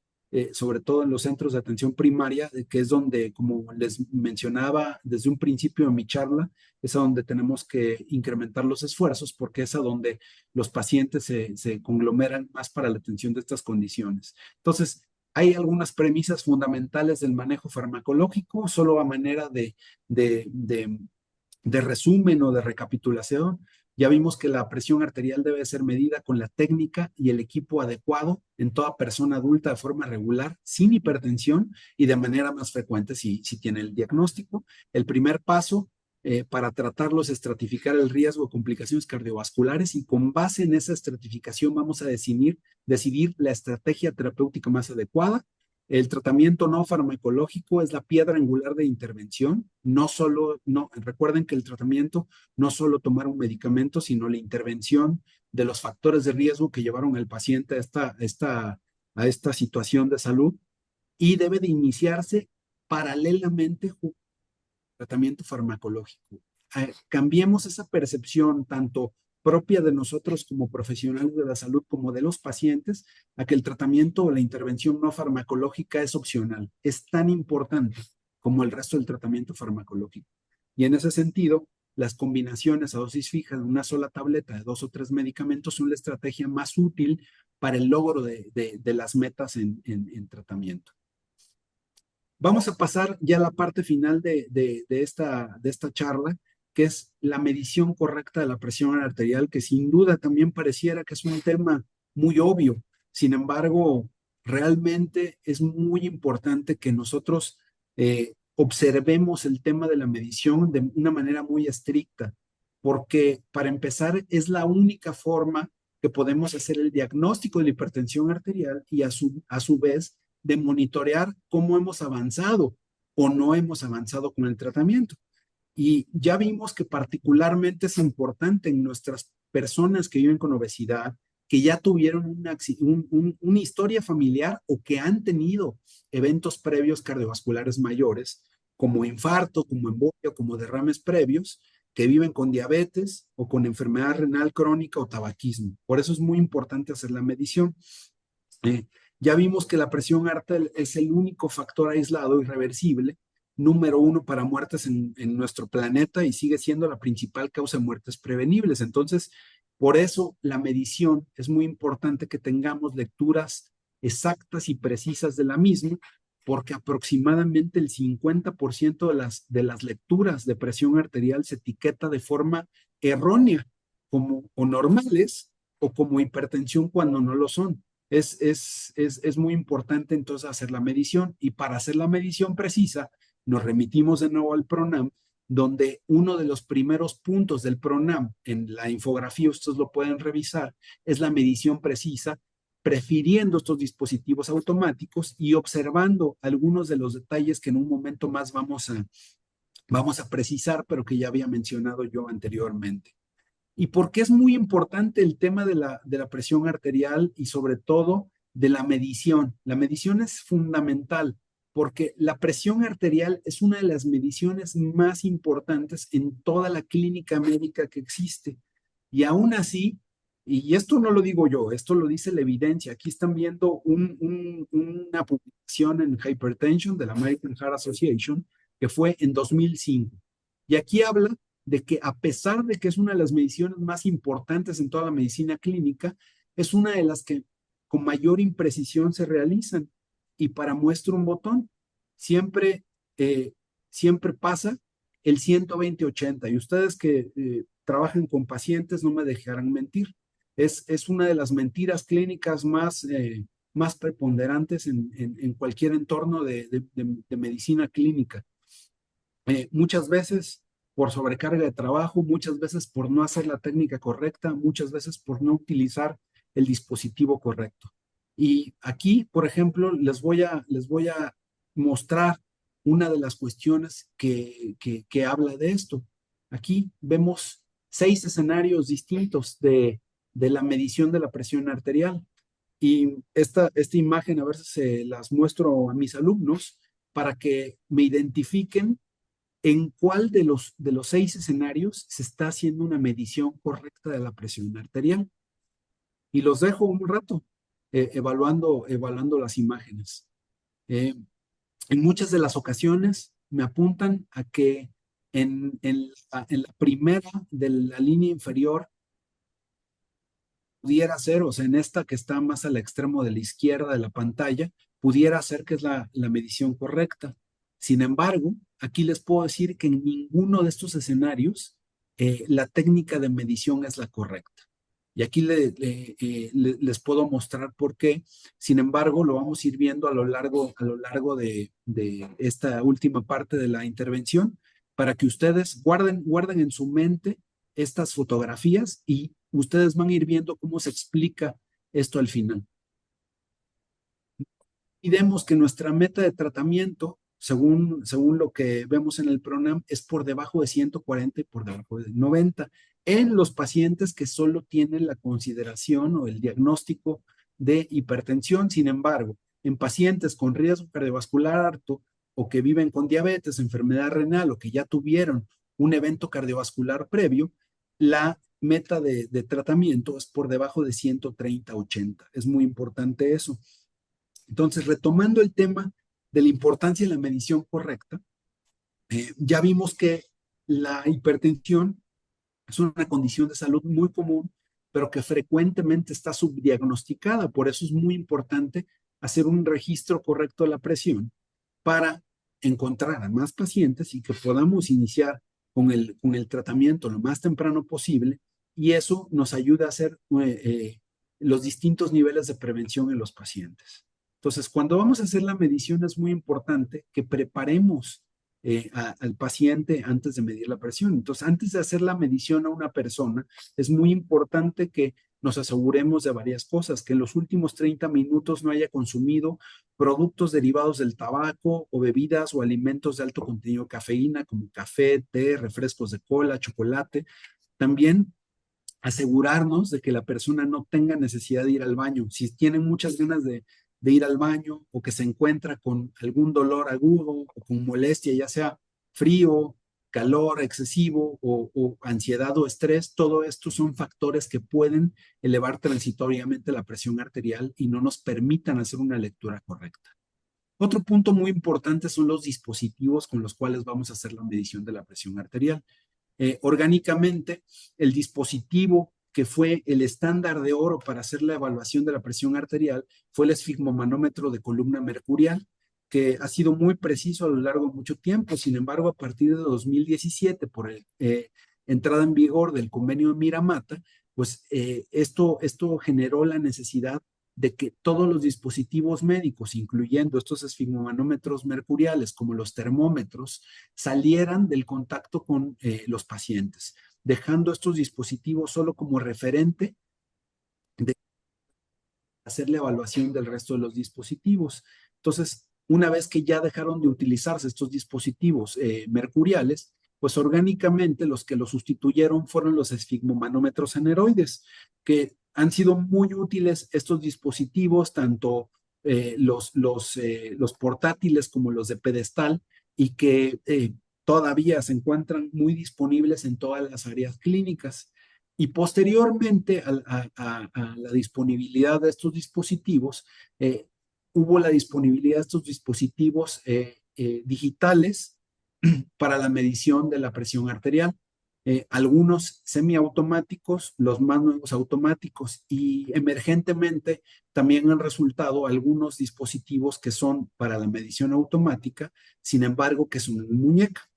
sobre todo en los centros de atención primaria, que es donde, como les mencionaba desde un principio de mi charla, es a donde tenemos que incrementar los esfuerzos porque es a donde los pacientes se conglomeran más para la atención de estas condiciones. Entonces, hay algunas premisas fundamentales del manejo farmacológico, solo a manera de, de, de resumen o de recapitulación. Ya vimos que la presión arterial debe ser medida con la técnica y el equipo adecuado en toda persona adulta de forma regular, sin hipertensión y de manera más frecuente si tiene el diagnóstico. El primer paso para tratarlos, estratificar el riesgo de complicaciones cardiovasculares y con base en esa estratificación vamos a decidir la estrategia terapéutica más adecuada. El tratamiento no farmacológico es la piedra angular de intervención. Recuerden que el tratamiento no solo tomar un medicamento, sino la intervención de los factores de riesgo que llevaron al paciente a esta situación de salud y debe de iniciarse paralelamente tratamiento farmacológico. Cambiemos esa percepción tanto propia de nosotros como profesionales de la salud como de los pacientes a que el tratamiento o la intervención no farmacológica es opcional. Es tan importante como el resto del tratamiento farmacológico. Y en ese sentido, las combinaciones a dosis fija de una sola tableta de 2 o 3 medicamentos son la estrategia más útil para el logro de las metas en tratamiento. Vamos a pasar ya a la parte final de esta charla, que es la medición correcta de la presión arterial, que sin duda también pareciera que es un tema muy obvio. Sin embargo, realmente es muy importante que nosotros observemos el tema de la medición de una manera muy estricta, porque para empezar es la única forma que podemos hacer el diagnóstico de la hipertensión arterial y a su vez de monitorear cómo hemos avanzado o no hemos avanzado con el tratamiento. Y ya vimos que particularmente es importante en nuestras personas que viven con obesidad, que ya tuvieron una historia familiar o que han tenido eventos previos cardiovasculares mayores, como infarto, como embolia, como derrames previos, que viven con diabetes o con enfermedad renal crónica o tabaquismo. Por eso es muy importante hacer la medición. Eh, ya vimos que la presión arterial es el único factor aislado irreversible, número uno para muertes en nuestro planeta y sigue siendo la principal causa de muertes prevenibles. Entonces, por eso la medición es muy importante que tengamos lecturas exactas y precisas de la misma, porque aproximadamente el 50% de las lecturas de presión arterial se etiqueta de forma errónea, como o normales o como hipertensión cuando no lo son. Es muy importante entonces hacer la medición y para hacer la medición precisa nos remitimos de nuevo al PRONAM, donde uno de los primeros puntos del PRONAM en la infografía, ustedes lo pueden revisar, es la medición precisa, prefiriendo estos dispositivos automáticos y observando algunos de los detalles que en un momento más vamos a precisar, pero que ya había mencionado yo anteriormente. ¿Y por qué es muy importante el tema de la presión arterial y sobre todo de la medición? La medición es fundamental porque la presión arterial es una de las mediciones más importantes en toda la clínica médica que existe. Y aún así, y esto no lo digo yo, esto lo dice la evidencia. Aquí están viendo una publicación en Hypertension de la American Heart Association que fue en 2005. Y aquí habla de que a pesar de que es una de las mediciones más importantes en toda la medicina clínica, es una de las que con mayor imprecisión se realizan. Y para muestra un botón, siempre, eh, siempre pasa el 120-80. Y ustedes que trabajan con pacientes no me dejarán mentir. Es una de las mentiras clínicas más preponderantes en cualquier entorno de medicina clínica. Muchas veces por sobrecarga de trabajo, muchas veces por no hacer la técnica correcta, muchas veces por no utilizar el dispositivo correcto. Y aquí, por ejemplo, les voy a mostrar una de las cuestiones que habla de esto. Aquí vemos 6 escenarios distintos de la medición de la presión arterial. Y esta imagen, a ver si se las muestro a mis alumnos para que me identifiquen en cuál de los 6 escenarios se está haciendo una medición correcta de la presión arterial. Y los dejo un rato evaluando las imágenes. Eh, en muchas de las ocasiones me apuntan a que en la primera de la línea inferior pudiera ser, o sea, en esta que está más al extremo de la izquierda de la pantalla, pudiera ser que es la medición correcta. Sin embargo, aquí les puedo decir que en ninguno de estos escenarios la técnica de medición es la correcta. Y aquí les puedo mostrar por qué. Sin embargo, lo vamos a ir viendo a lo largo de esta última parte de la intervención para que ustedes guarden en su mente estas fotografías y ustedes van a ir viendo cómo se explica esto al final. Y vemos que nuestra meta de tratamiento, según lo que vemos en el PRONAM, es por debajo de 140 y por debajo de 90 en los pacientes que solo tienen la consideración o el diagnóstico de hipertensión. Sin embargo, en pacientes con riesgo cardiovascular alto o que viven con diabetes, enfermedad renal o que ya tuvieron un evento cardiovascular previo, la meta de tratamiento es por debajo de 130-80. Es muy importante eso. Entonces, retomando el tema de la importancia de la medición correcta, ya vimos que la hipertensión es una condición de salud muy común, pero que frecuentemente está subdiagnosticada. Por eso es muy importante hacer un registro correcto de la presión para encontrar a más pacientes y que podamos iniciar con el tratamiento lo más temprano posible, y eso nos ayuda a hacer los distintos niveles de prevención en los pacientes. Entonces, cuando vamos a hacer la medición es muy importante que preparemos al paciente antes de medir la presión. Entonces, antes de hacer la medición a una persona, es muy importante que nos aseguremos de varias cosas, que en los últimos 30 minutos no haya consumido productos derivados del tabaco o bebidas o alimentos de alto contenido de cafeína, como café, té, refrescos de cola, chocolate. También asegurarnos de que la persona no tenga necesidad de ir al baño. Si tienen muchas ganas de ir al baño o que se encuentra con algún dolor agudo o con molestia, ya sea frío, calor excesivo o ansiedad o estrés, todo esto son factores que pueden elevar transitoriamente la presión arterial y no nos permitan hacer una lectura correcta. Otro punto muy importante son los dispositivos con los cuales vamos a hacer la medición de la presión arterial. Orgánicamente, el dispositivo que fue el estándar de oro para hacer la evaluación de la presión arterial fue el esfigmomanómetro de columna mercurial, que ha sido muy preciso a lo largo de mucho tiempo. Sin embargo, a partir de 2017, por entrada en vigor del convenio de Miramata, pues esto generó la necesidad de que todos los dispositivos médicos, incluyendo estos esfigmomanómetros mercuriales como los termómetros, salieran del contacto con los pacientes, dejando estos dispositivos solo como referente de hacer la evaluación del resto de los dispositivos. Entonces, una vez que ya dejaron de utilizarse estos dispositivos mercuriales, pues orgánicamente los que los sustituyeron fueron los esfigmomanómetros aneroides, que han sido muy útiles estos dispositivos, tanto los portátiles como los de pedestal, y que todavía se encuentran muy disponibles en todas las áreas clínicas. Y posteriormente a la disponibilidad de estos dispositivos, hubo la disponibilidad de estos dispositivos digitales para la medición de la presión arterial. Algunos semiautomáticos, los más nuevos automáticos, y emergentemente también han resultado algunos dispositivos que son para la medición automática, sin embargo, que son en muñeca,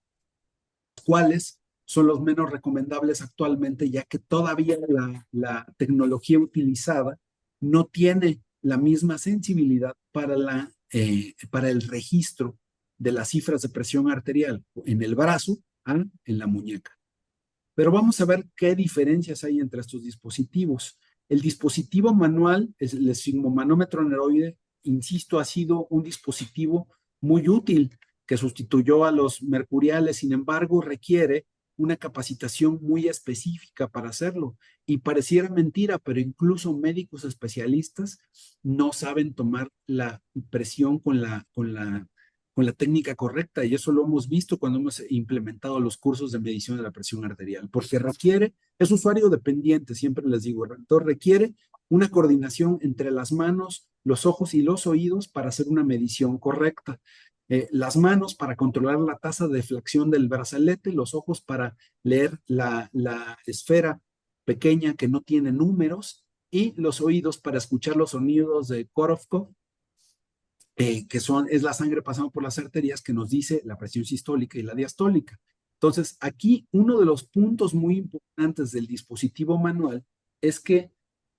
cuáles son los menos recomendables actualmente, ya que todavía la tecnología utilizada no tiene la misma sensibilidad para el registro de las cifras de presión arterial en el brazo en la muñeca. Pero vamos a ver qué diferencias hay entre estos dispositivos. El dispositivo manual, el esfigmomanómetro aneroide, insisto, ha sido un dispositivo muy útil que sustituyó a los mercuriales. Sin embargo, requiere una capacitación muy específica para hacerlo. Y pareciera mentira, pero incluso médicos especialistas no saben tomar la presión con la técnica correcta, y eso lo hemos visto cuando hemos implementado los cursos de medición de la presión arterial, porque requiere, es usuario dependiente, siempre les digo, entonces requiere una coordinación entre las manos, los ojos y los oídos para hacer una medición correcta. Las manos para controlar la tasa de deflexión del brazalete, los ojos para leer la esfera pequeña que no tiene números, y los oídos para escuchar los sonidos de Korofkov, es la sangre pasando por las arterias que nos dice la presión sistólica y la diastólica. Entonces, aquí uno de los puntos muy importantes del dispositivo manual es que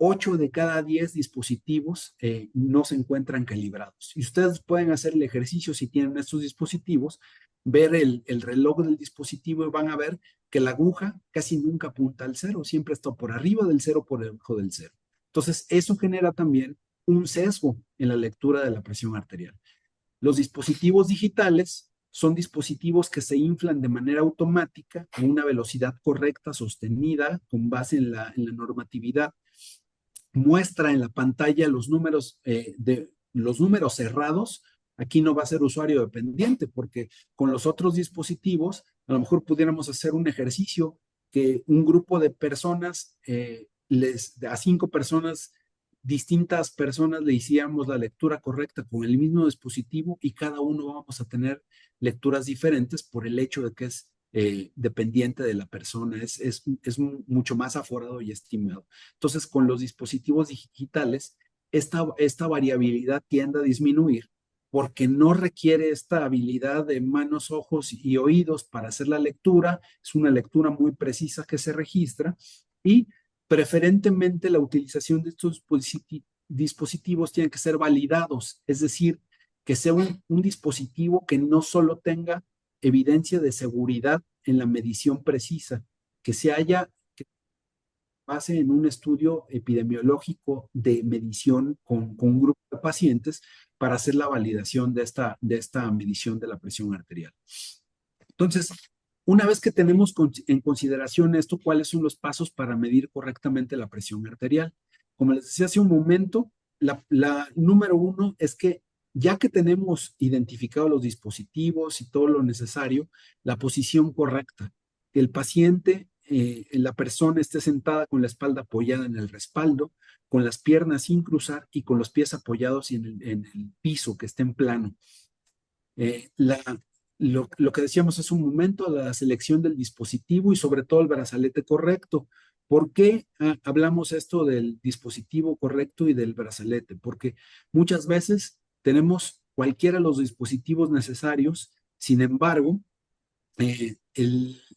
8 de cada 10 dispositivos no se encuentran calibrados. Y ustedes pueden hacer el ejercicio si tienen estos dispositivos, ver el reloj del dispositivo y van a ver que la aguja casi nunca apunta al cero, siempre está por arriba del cero, por debajo del cero. Entonces, eso genera también un sesgo en la lectura de la presión arterial. Los dispositivos digitales son dispositivos que se inflan de manera automática a una velocidad correcta, sostenida, con base en la normatividad. Muestra en la pantalla los números cerrados. Aquí no va a ser usuario dependiente, porque con los otros dispositivos a lo mejor pudiéramos hacer un ejercicio que un grupo de personas, a 5 personas, distintas personas, le hiciéramos la lectura correcta con el mismo dispositivo, y cada uno vamos a tener lecturas diferentes por el hecho de que es dependiente de la persona, es mucho más aforado y estimado. Entonces, con los dispositivos digitales, esta variabilidad tiende a disminuir porque no requiere esta habilidad de manos, ojos y oídos para hacer la lectura. Es una lectura muy precisa que se registra, y preferentemente la utilización de estos dispositivos tiene que ser validados, es decir, que sea un dispositivo que no solo tenga evidencia de seguridad en la medición precisa, que se haya que base en un estudio epidemiológico de medición con un grupo de pacientes para hacer la validación de esta medición de la presión arterial. Entonces, una vez que tenemos en consideración esto, ¿cuáles son los pasos para medir correctamente la presión arterial? Como les decía hace un momento, la número uno es que ya que tenemos identificados los dispositivos y todo lo necesario, la posición correcta, que el paciente, la persona esté sentada con la espalda apoyada en el respaldo, con las piernas sin cruzar y con los pies apoyados en el piso, que esté en plano. Eh, la, lo que decíamos hace un momento, la selección del dispositivo y sobre todo el brazalete correcto. ¿Por qué hablamos esto del dispositivo correcto y del brazalete? Porque muchas veces tenemos cualquiera de los dispositivos necesarios, sin embargo,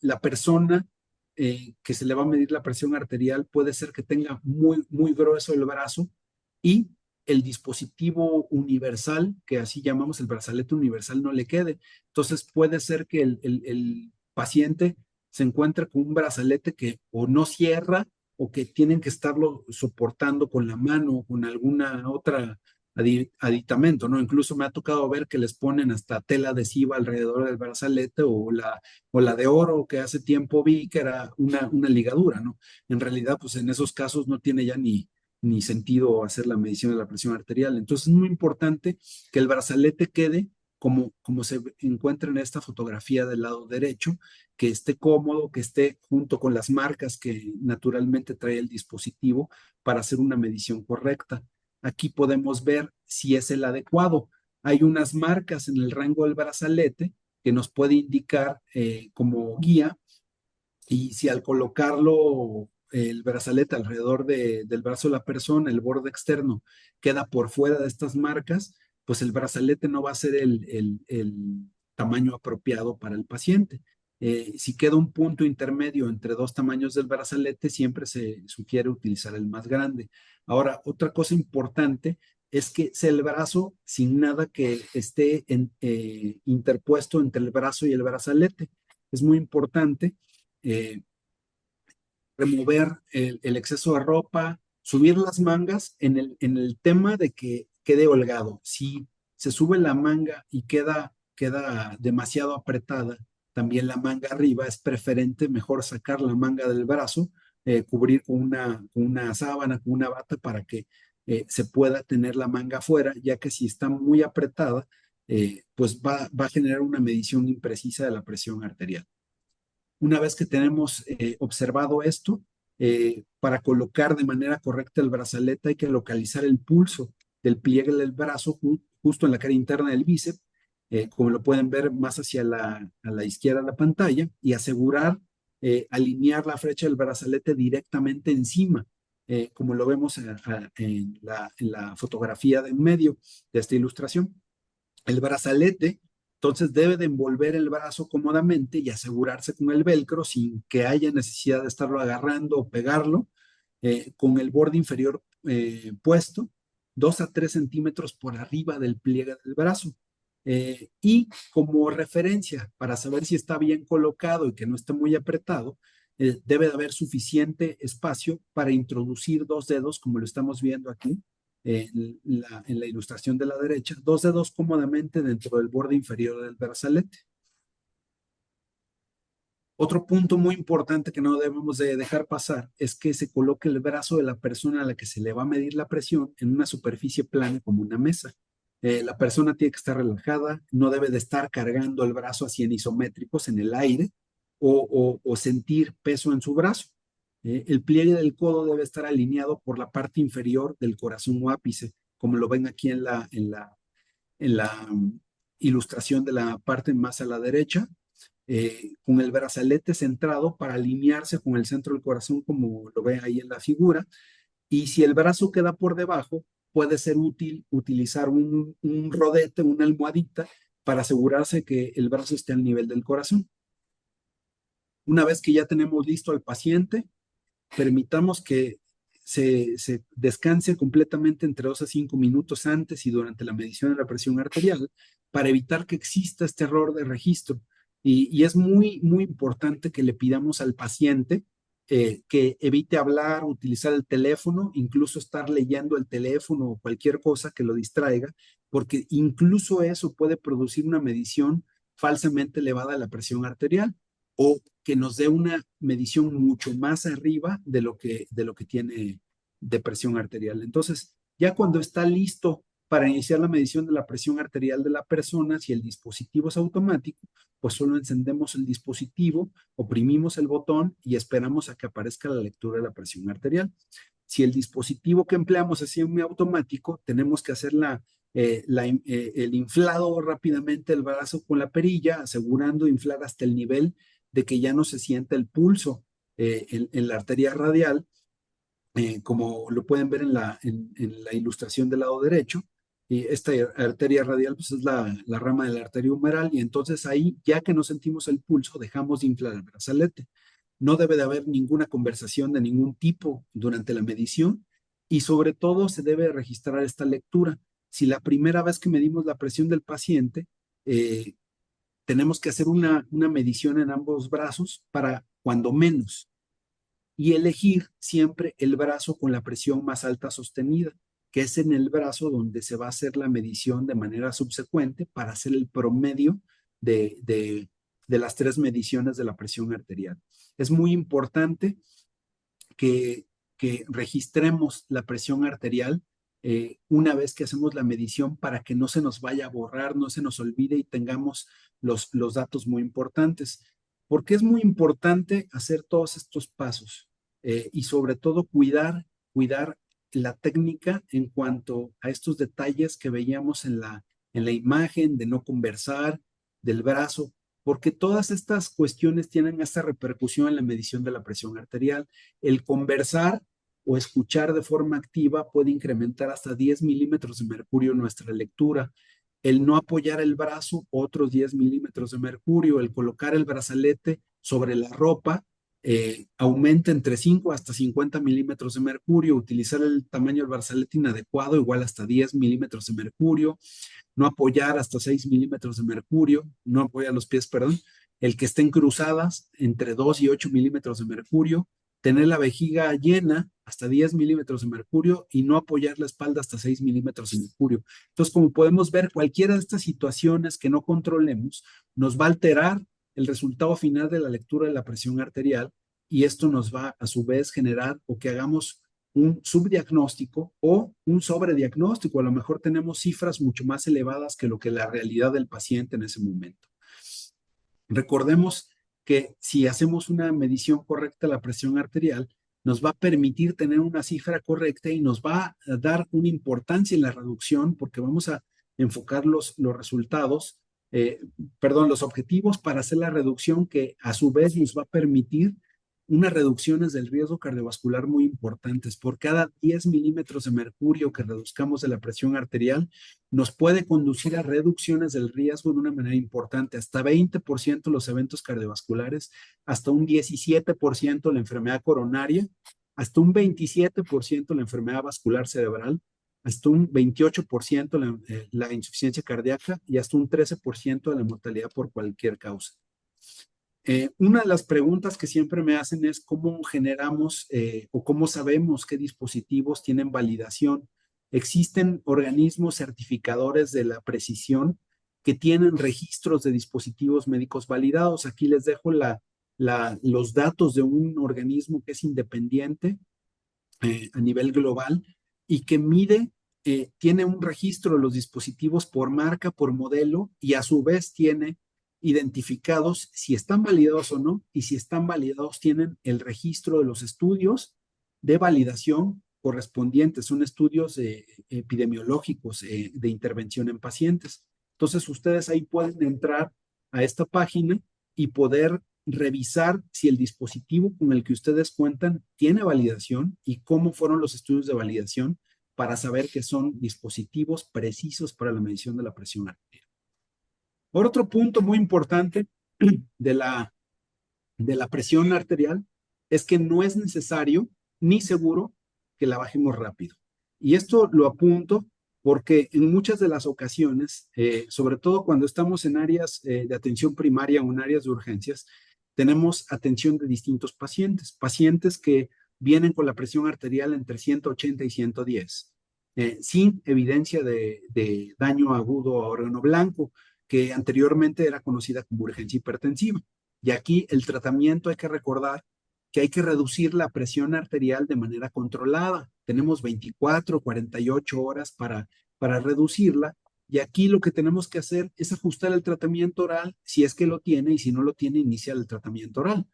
la persona que se le va a medir la presión arterial puede ser que tenga muy grueso el brazo, y el dispositivo universal, que así llamamos el brazalete universal, no le quede. Entonces puede ser que el paciente se encuentre con un brazalete que o no cierra, o que tienen que estarlo soportando con la mano o con alguna otra aditamento, ¿no? Incluso me ha tocado ver que les ponen hasta tela adhesiva alrededor del brazalete, o la de oro, que hace tiempo vi que era una ligadura, ¿no? En realidad, pues en esos casos no tiene ya ni sentido hacer la medición de la presión arterial. Entonces es muy importante que el brazalete quede como se encuentra en esta fotografía del lado derecho, que esté cómodo, que esté junto con las marcas que naturalmente trae el dispositivo para hacer una medición correcta. Aquí podemos ver si es el adecuado. Hay unas marcas en el rango del brazalete que nos puede indicar como guía, y si al colocarlo el brazalete alrededor del brazo de la persona, el borde externo queda por fuera de estas marcas, pues el brazalete no va a ser el tamaño apropiado para el paciente. Si queda un punto intermedio entre dos tamaños del brazalete, siempre se sugiere utilizar el más grande. Ahora, otra cosa importante es que sea el brazo sin nada que esté interpuesto entre el brazo y el brazalete. Es muy importante remover el exceso de ropa, subir las mangas en el tema de que quede holgado. Si se sube la manga y queda demasiado apretada, también la manga arriba es preferente, mejor sacar la manga del brazo, cubrir con una sábana, con una bata para que se pueda tener la manga afuera, ya que si está muy apretada, pues va a generar una medición imprecisa de la presión arterial. Una vez que tenemos observado esto, para colocar de manera correcta el brazalete hay que localizar el pulso del pliegue del brazo justo en la cara interna del bíceps, como lo pueden ver más hacia a la izquierda de la pantalla, y asegurar alinear la flecha del brazalete directamente encima, como lo vemos en la fotografía de en medio de esta ilustración. El brazalete, entonces, debe de envolver el brazo cómodamente y asegurarse con el velcro sin que haya necesidad de estarlo agarrando o pegarlo, con el borde inferior puesto 2 a 3 centímetros por arriba del pliegue del brazo. Y como referencia, para saber si está bien colocado y que no esté muy apretado, debe de haber suficiente espacio para introducir dos dedos, como lo estamos viendo aquí, en la ilustración de la derecha, dos dedos cómodamente dentro del borde inferior del brazalete. Otro punto muy importante que no debemos de dejar pasar es que se coloque el brazo de la persona a la que se le va a medir la presión en una superficie plana como una mesa. La persona tiene que estar relajada, no debe de estar cargando el brazo así en isométricos en el aire o sentir peso en su brazo. El pliegue del codo debe estar alineado por la parte inferior del corazón o ápice, como lo ven aquí en la ilustración de la parte más a la derecha, con el brazalete centrado para alinearse con el centro del corazón, como lo ven ahí en la figura. Y si el brazo queda por debajo, puede ser útil utilizar un rodete, una almohadita, para asegurarse que el brazo esté al nivel del corazón. Una vez que ya tenemos listo al paciente, permitamos que se descanse completamente entre 2 a 5 minutos antes y durante la medición de la presión arterial para evitar que exista este error de registro. Y es muy, muy importante que le pidamos al paciente que evite hablar, utilizar el teléfono, incluso estar leyendo el teléfono o cualquier cosa que lo distraiga, porque incluso eso puede producir una medición falsamente elevada de la presión arterial o que nos dé una medición mucho más arriba de lo que tiene de presión arterial. Entonces, ya cuando está listo para iniciar la medición de la presión arterial de la persona, si el dispositivo es automático, pues solo encendemos el dispositivo, oprimimos el botón y esperamos a que aparezca la lectura de la presión arterial. Si el dispositivo que empleamos es semiautomático, tenemos que hacer el inflado rápidamente del brazo con la perilla, asegurando inflar hasta el nivel de que ya no se sienta el pulso en la arteria radial, como lo pueden ver en la ilustración del lado derecho. Y esta arteria radial pues, es la rama de la arteria humeral, y entonces ahí, ya que no sentimos el pulso, dejamos de inflar el brazalete. No debe de haber ninguna conversación de ningún tipo durante la medición, y sobre todo se debe registrar esta lectura. Si la primera vez que medimos la presión del paciente, tenemos que hacer una medición en ambos brazos para cuando menos, y elegir siempre el brazo con la presión más alta sostenida, que es en el brazo donde se va a hacer la medición de manera subsecuente para hacer el promedio de las tres mediciones de la presión arterial. Es muy importante que, que registremos la presión arterial una vez que hacemos la medición para que no se nos vaya a borrar, no se nos olvide y tengamos los datos muy importantes. Porque es muy importante hacer todos estos pasos y sobre todo cuidar la técnica en cuanto a estos detalles que veíamos en la imagen de no conversar, del brazo, porque todas estas cuestiones tienen esta repercusión en la medición de la presión arterial. El conversar o escuchar de forma activa puede incrementar hasta 10 milímetros de mercurio en nuestra lectura. el no apoyar el brazo, otros 10 milímetros de mercurio, el colocar el brazalete sobre la ropa, aumenta entre 5 hasta 50 milímetros de mercurio, utilizar el tamaño del brazalete inadecuado, igual hasta 10 milímetros de mercurio, no apoyar hasta 6 milímetros de mercurio, no apoyar los pies, perdón, el que estén cruzadas entre 2 y 8 milímetros de mercurio, tener la vejiga llena hasta 10 milímetros de mercurio y no apoyar la espalda hasta 6 milímetros de mercurio. Entonces, como podemos ver, cualquiera de estas situaciones que no controlemos nos va a alterar el resultado final de la lectura de la presión arterial y esto nos va a su vez generar o que hagamos un subdiagnóstico o un sobrediagnóstico. A lo mejor tenemos cifras mucho más elevadas que lo que la realidad del paciente en ese momento. Recordemos que si hacemos una medición correcta de la presión arterial, nos va a permitir tener una cifra correcta y nos va a dar una importancia en la reducción porque vamos a enfocar los resultados, los objetivos para hacer la reducción que a su vez nos va a permitir unas reducciones del riesgo cardiovascular muy importantes. Por cada 10 milímetros de mercurio que reduzcamos de la presión arterial, nos puede conducir a reducciones del riesgo de una manera importante, hasta 20% los eventos cardiovasculares, hasta un 17% la enfermedad coronaria, hasta un 27% la enfermedad vascular cerebral, hasta un 28% la insuficiencia cardíaca y hasta un 13% de la mortalidad por cualquier causa. Una de las preguntas que siempre me hacen es cómo generamos o cómo sabemos qué dispositivos tienen validación. Existen organismos certificadores de la precisión que tienen registros de dispositivos médicos validados. Aquí les dejo los datos de un organismo que es independiente a nivel global y que tiene un registro de los dispositivos por marca, por modelo y a su vez tiene identificados si están validados o no, y si están validados tienen el registro de los estudios de validación correspondientes, son estudios epidemiológicos de intervención en pacientes. Entonces ustedes ahí pueden entrar a esta página y poder revisar si el dispositivo con el que ustedes cuentan tiene validación y cómo fueron los estudios de validación para saber que son dispositivos precisos para la medición de la presión arterial. Por otro punto muy importante de la presión arterial es que no es necesario ni seguro que la bajemos rápido. Y esto lo apunto porque en muchas de las ocasiones, sobre todo cuando estamos en áreas de atención primaria o en áreas de urgencias, tenemos atención de distintos pacientes que vienen con la presión arterial entre 180 y 110, sin evidencia de daño agudo a órgano blanco, que anteriormente era conocida como urgencia hipertensiva. Y aquí el tratamiento hay que recordar que hay que reducir la presión arterial de manera controlada. Tenemos 24, 48 horas para reducirla. Y aquí lo que tenemos que hacer es ajustar el tratamiento oral si es que lo tiene y si no lo tiene, iniciar el tratamiento oral.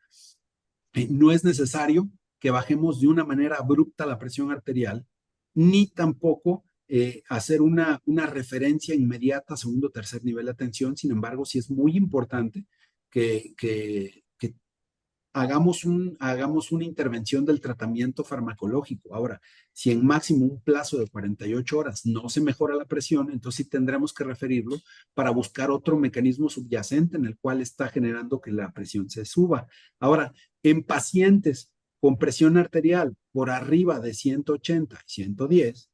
No es necesario que bajemos de una manera abrupta la presión arterial, ni tampoco hacer una referencia inmediata a segundo o tercer nivel de atención. Sin embargo, sí es muy importante que hagamos una intervención del tratamiento farmacológico. Ahora, si en máximo un plazo de 48 horas no se mejora la presión, entonces sí tendremos que referirlo para buscar otro mecanismo subyacente en el cual está generando que la presión se suba. Ahora, en pacientes con presión arterial por arriba de 180 y 110,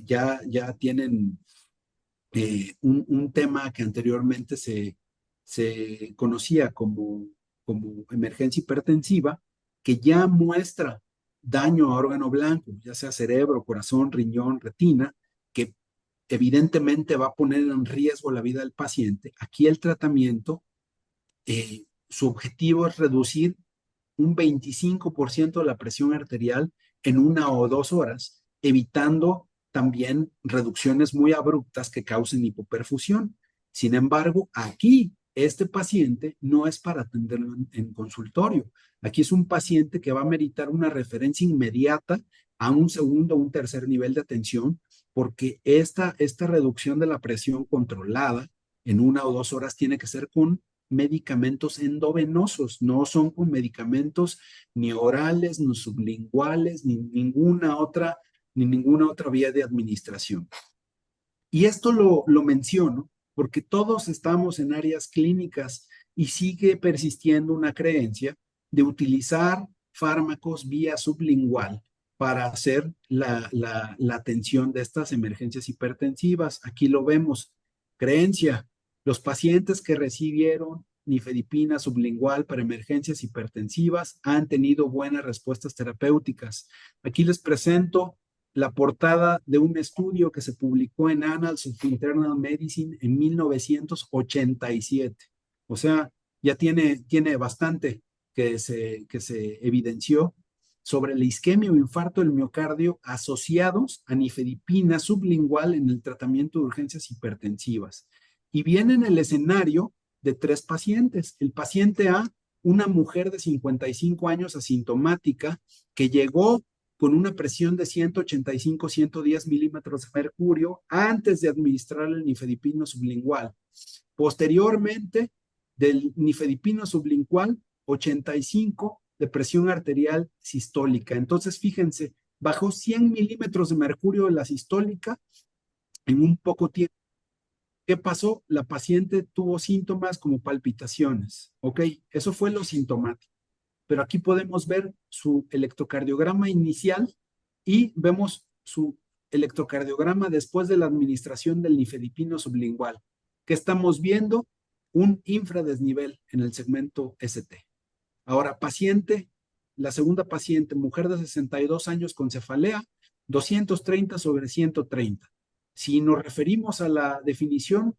ya tienen un tema que anteriormente se conocía como emergencia hipertensiva, que ya muestra daño a órgano blanco, ya sea cerebro, corazón, riñón, retina, que evidentemente va a poner en riesgo la vida del paciente. Aquí el tratamiento, su objetivo es reducir un 25% de la presión arterial en 1 o 2 horas, evitando también reducciones muy abruptas que causen hipoperfusión. Sin embargo, aquí este paciente no es para atenderlo en consultorio. Aquí es un paciente que va a meritar una referencia inmediata a un segundo o un tercer nivel de atención, porque esta reducción de la presión controlada en 1 o 2 horas tiene que ser con medicamentos endovenosos, no son con medicamentos ni orales, ni sublinguales, ni ninguna otra vía de administración. Y esto lo menciono porque todos estamos en áreas clínicas y sigue persistiendo una creencia de utilizar fármacos vía sublingual para hacer la atención de estas emergencias hipertensivas. Aquí lo vemos. Creencia, los pacientes que recibieron nifedipina sublingual para emergencias hipertensivas han tenido buenas respuestas terapéuticas. Aquí les presento la portada de un estudio que se publicó en Annals of Internal Medicine en 1987. O sea, ya tiene bastante que se evidenció sobre la isquemia o infarto del miocardio asociados a nifedipina sublingual en el tratamiento de urgencias hipertensivas. Y viene en el escenario de tres pacientes. El paciente A, una mujer de 55 años asintomática que llegó con una presión de 185-110 milímetros de mercurio antes de administrar el nifedipino sublingual. Posteriormente, del nifedipino sublingual, 85 de presión arterial sistólica. Entonces, fíjense, bajó 100 milímetros de mercurio de la sistólica en un poco tiempo. ¿Qué pasó? La paciente tuvo síntomas como palpitaciones. Ok, eso fue lo sintomático. Pero aquí podemos ver su electrocardiograma inicial y vemos su electrocardiograma después de la administración del nifedipino sublingual. ¿Qué estamos viendo? Un infradesnivel en el segmento ST. Ahora, paciente, la segunda paciente, mujer de 62 años con cefalea, 230 sobre 130. Si nos referimos a la definición,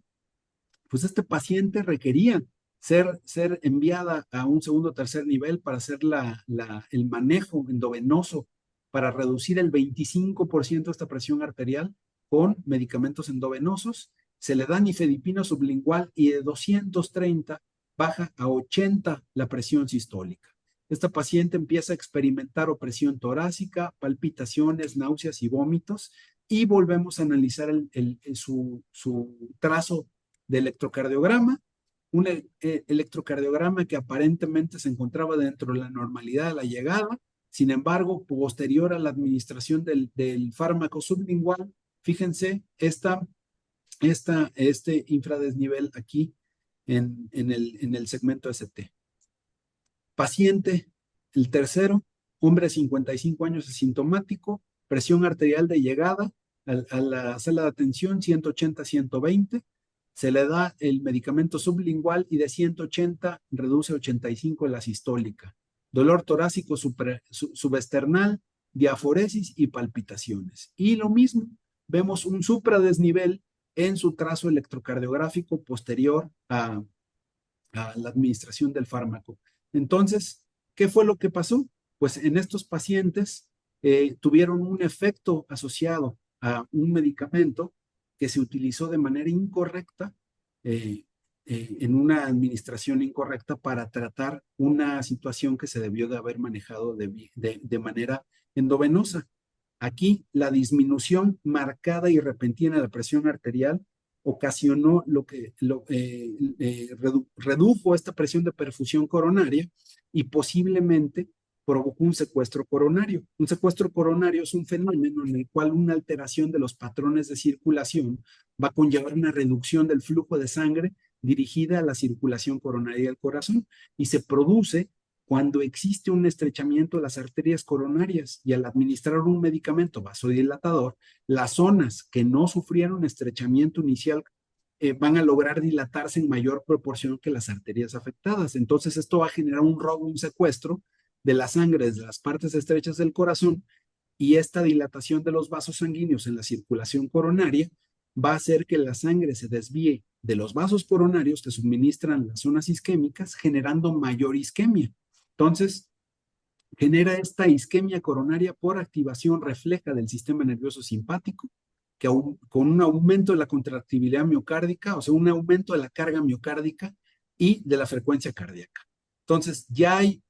pues este paciente requería ser enviada a un segundo o tercer nivel para hacer el manejo endovenoso para reducir el 25% de esta presión arterial con medicamentos endovenosos. Se le da nifedipino sublingual y de 230 baja a 80 la presión sistólica. Esta paciente empieza a experimentar opresión torácica, palpitaciones, náuseas y vómitos, y volvemos a analizar su trazo de electrocardiograma, un electrocardiograma que aparentemente se encontraba dentro de la normalidad de la llegada. Sin embargo, posterior a la administración del fármaco sublingual, fíjense, este infradesnivel aquí en el segmento ST. Paciente, el tercero, hombre de 55 años asintomático, presión arterial de llegada a la sala de atención 180-120, se le da el medicamento sublingual y de 180 reduce a 85 la sistólica. Dolor torácico subesternal, diaforesis y palpitaciones. Y lo mismo, vemos un supradesnivel en su trazo electrocardiográfico posterior a la administración del fármaco. Entonces, ¿qué fue lo que pasó? Pues en estos pacientes tuvieron un efecto asociado a un medicamento que se utilizó de manera incorrecta, eh, en una administración incorrecta para tratar una situación que se debió de haber manejado de manera endovenosa. Aquí la disminución marcada y repentina de la presión arterial ocasionó redujo esta presión de perfusión coronaria y posiblemente provocó un secuestro coronario. Un secuestro coronario es un fenómeno en el cual una alteración de los patrones de circulación va a conllevar una reducción del flujo de sangre dirigida a la circulación coronaria del corazón y se produce cuando existe un estrechamiento de las arterias coronarias y al administrar un medicamento vasodilatador, las zonas que no sufrieron estrechamiento inicial van a lograr dilatarse en mayor proporción que las arterias afectadas. Entonces esto va a generar un robo, un secuestro de la sangre desde las partes estrechas del corazón y esta dilatación de los vasos sanguíneos en la circulación coronaria va a hacer que la sangre se desvíe de los vasos coronarios que suministran las zonas isquémicas, generando mayor isquemia. Entonces, genera esta isquemia coronaria por activación refleja del sistema nervioso simpático, que con un aumento de la contractibilidad miocárdica, o sea, un aumento de la carga miocárdica y de la frecuencia cardíaca. Entonces, ya hay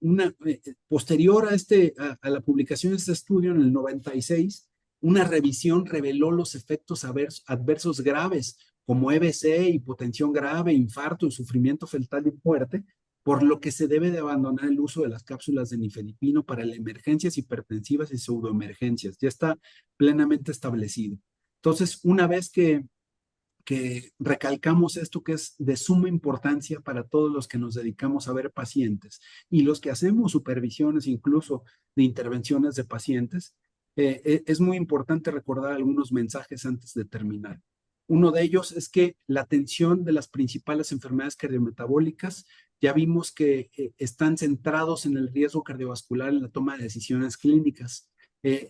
posterior a la publicación de este estudio en el 96, una revisión reveló los efectos adversos graves como EBC, hipotensión grave, infarto y sufrimiento fetal y muerte, por lo que se debe de abandonar el uso de las cápsulas de nifedipino para emergencias hipertensivas y pseudoemergencias. Ya está plenamente establecido. Entonces, una vez que que recalcamos esto que es de suma importancia para todos los que nos dedicamos a ver pacientes y los que hacemos supervisiones incluso de intervenciones de pacientes. Es muy importante recordar algunos mensajes antes de terminar. Uno de ellos es que la atención de las principales enfermedades cardiometabólicas, ya vimos que están centrados en el riesgo cardiovascular en la toma de decisiones clínicas.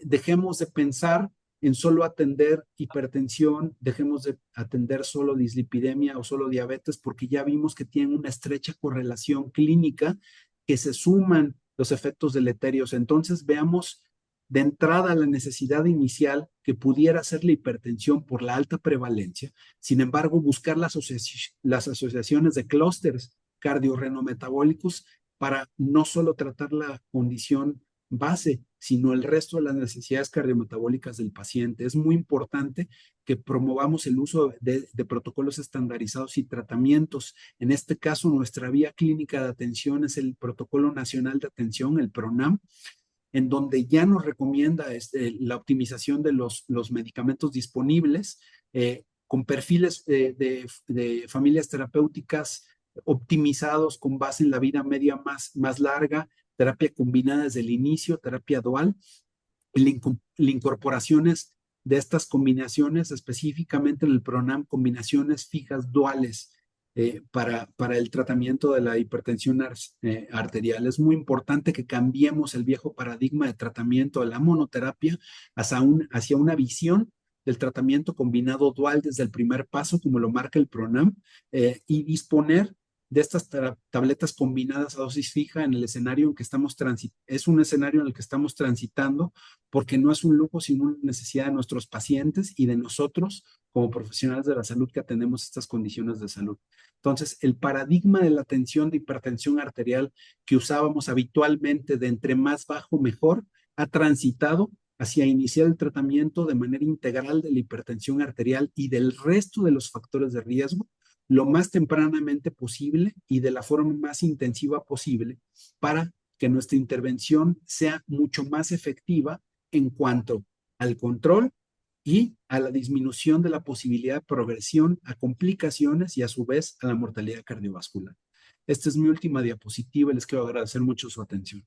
Dejemos de pensar en solo atender hipertensión, dejemos de atender solo dislipidemia o solo diabetes, porque ya vimos que tienen una estrecha correlación clínica, que se suman los efectos deleterios. Entonces, veamos de entrada la necesidad inicial que pudiera ser la hipertensión por la alta prevalencia. Sin embargo, buscar las asociaciones de clústeres cardiorrenometabólicos para no solo tratar la condición base, sino el resto de las necesidades cardiometabólicas del paciente. Es muy importante que promovamos el uso de protocolos estandarizados y tratamientos. En este caso, nuestra vía clínica de atención es el Protocolo Nacional de Atención, el PRONAM, en donde ya nos recomienda la optimización de los medicamentos disponibles con perfiles de familias terapéuticas optimizados con base en la vida media más larga, terapia combinada desde el inicio, terapia dual, y la incorporaciones de estas combinaciones, específicamente en el PRONAM, combinaciones fijas duales para el tratamiento de la hipertensión arterial. Es muy importante que cambiemos el viejo paradigma de tratamiento de la monoterapia hacia una visión del tratamiento combinado dual desde el primer paso, como lo marca el PRONAM, y disponer de estas tabletas combinadas a dosis fija en el escenario en que estamos transitando. Es un escenario en el que estamos transitando porque no es un lujo, sino una necesidad de nuestros pacientes y de nosotros como profesionales de la salud que atendemos estas condiciones de salud. Entonces, el paradigma de la atención de hipertensión arterial que usábamos habitualmente de entre más bajo mejor, ha transitado hacia iniciar el tratamiento de manera integral de la hipertensión arterial y del resto de los factores de riesgo lo más tempranamente posible y de la forma más intensiva posible para que nuestra intervención sea mucho más efectiva en cuanto al control y a la disminución de la posibilidad de progresión a complicaciones y a su vez a la mortalidad cardiovascular. Esta es mi última diapositiva y les quiero agradecer mucho su atención.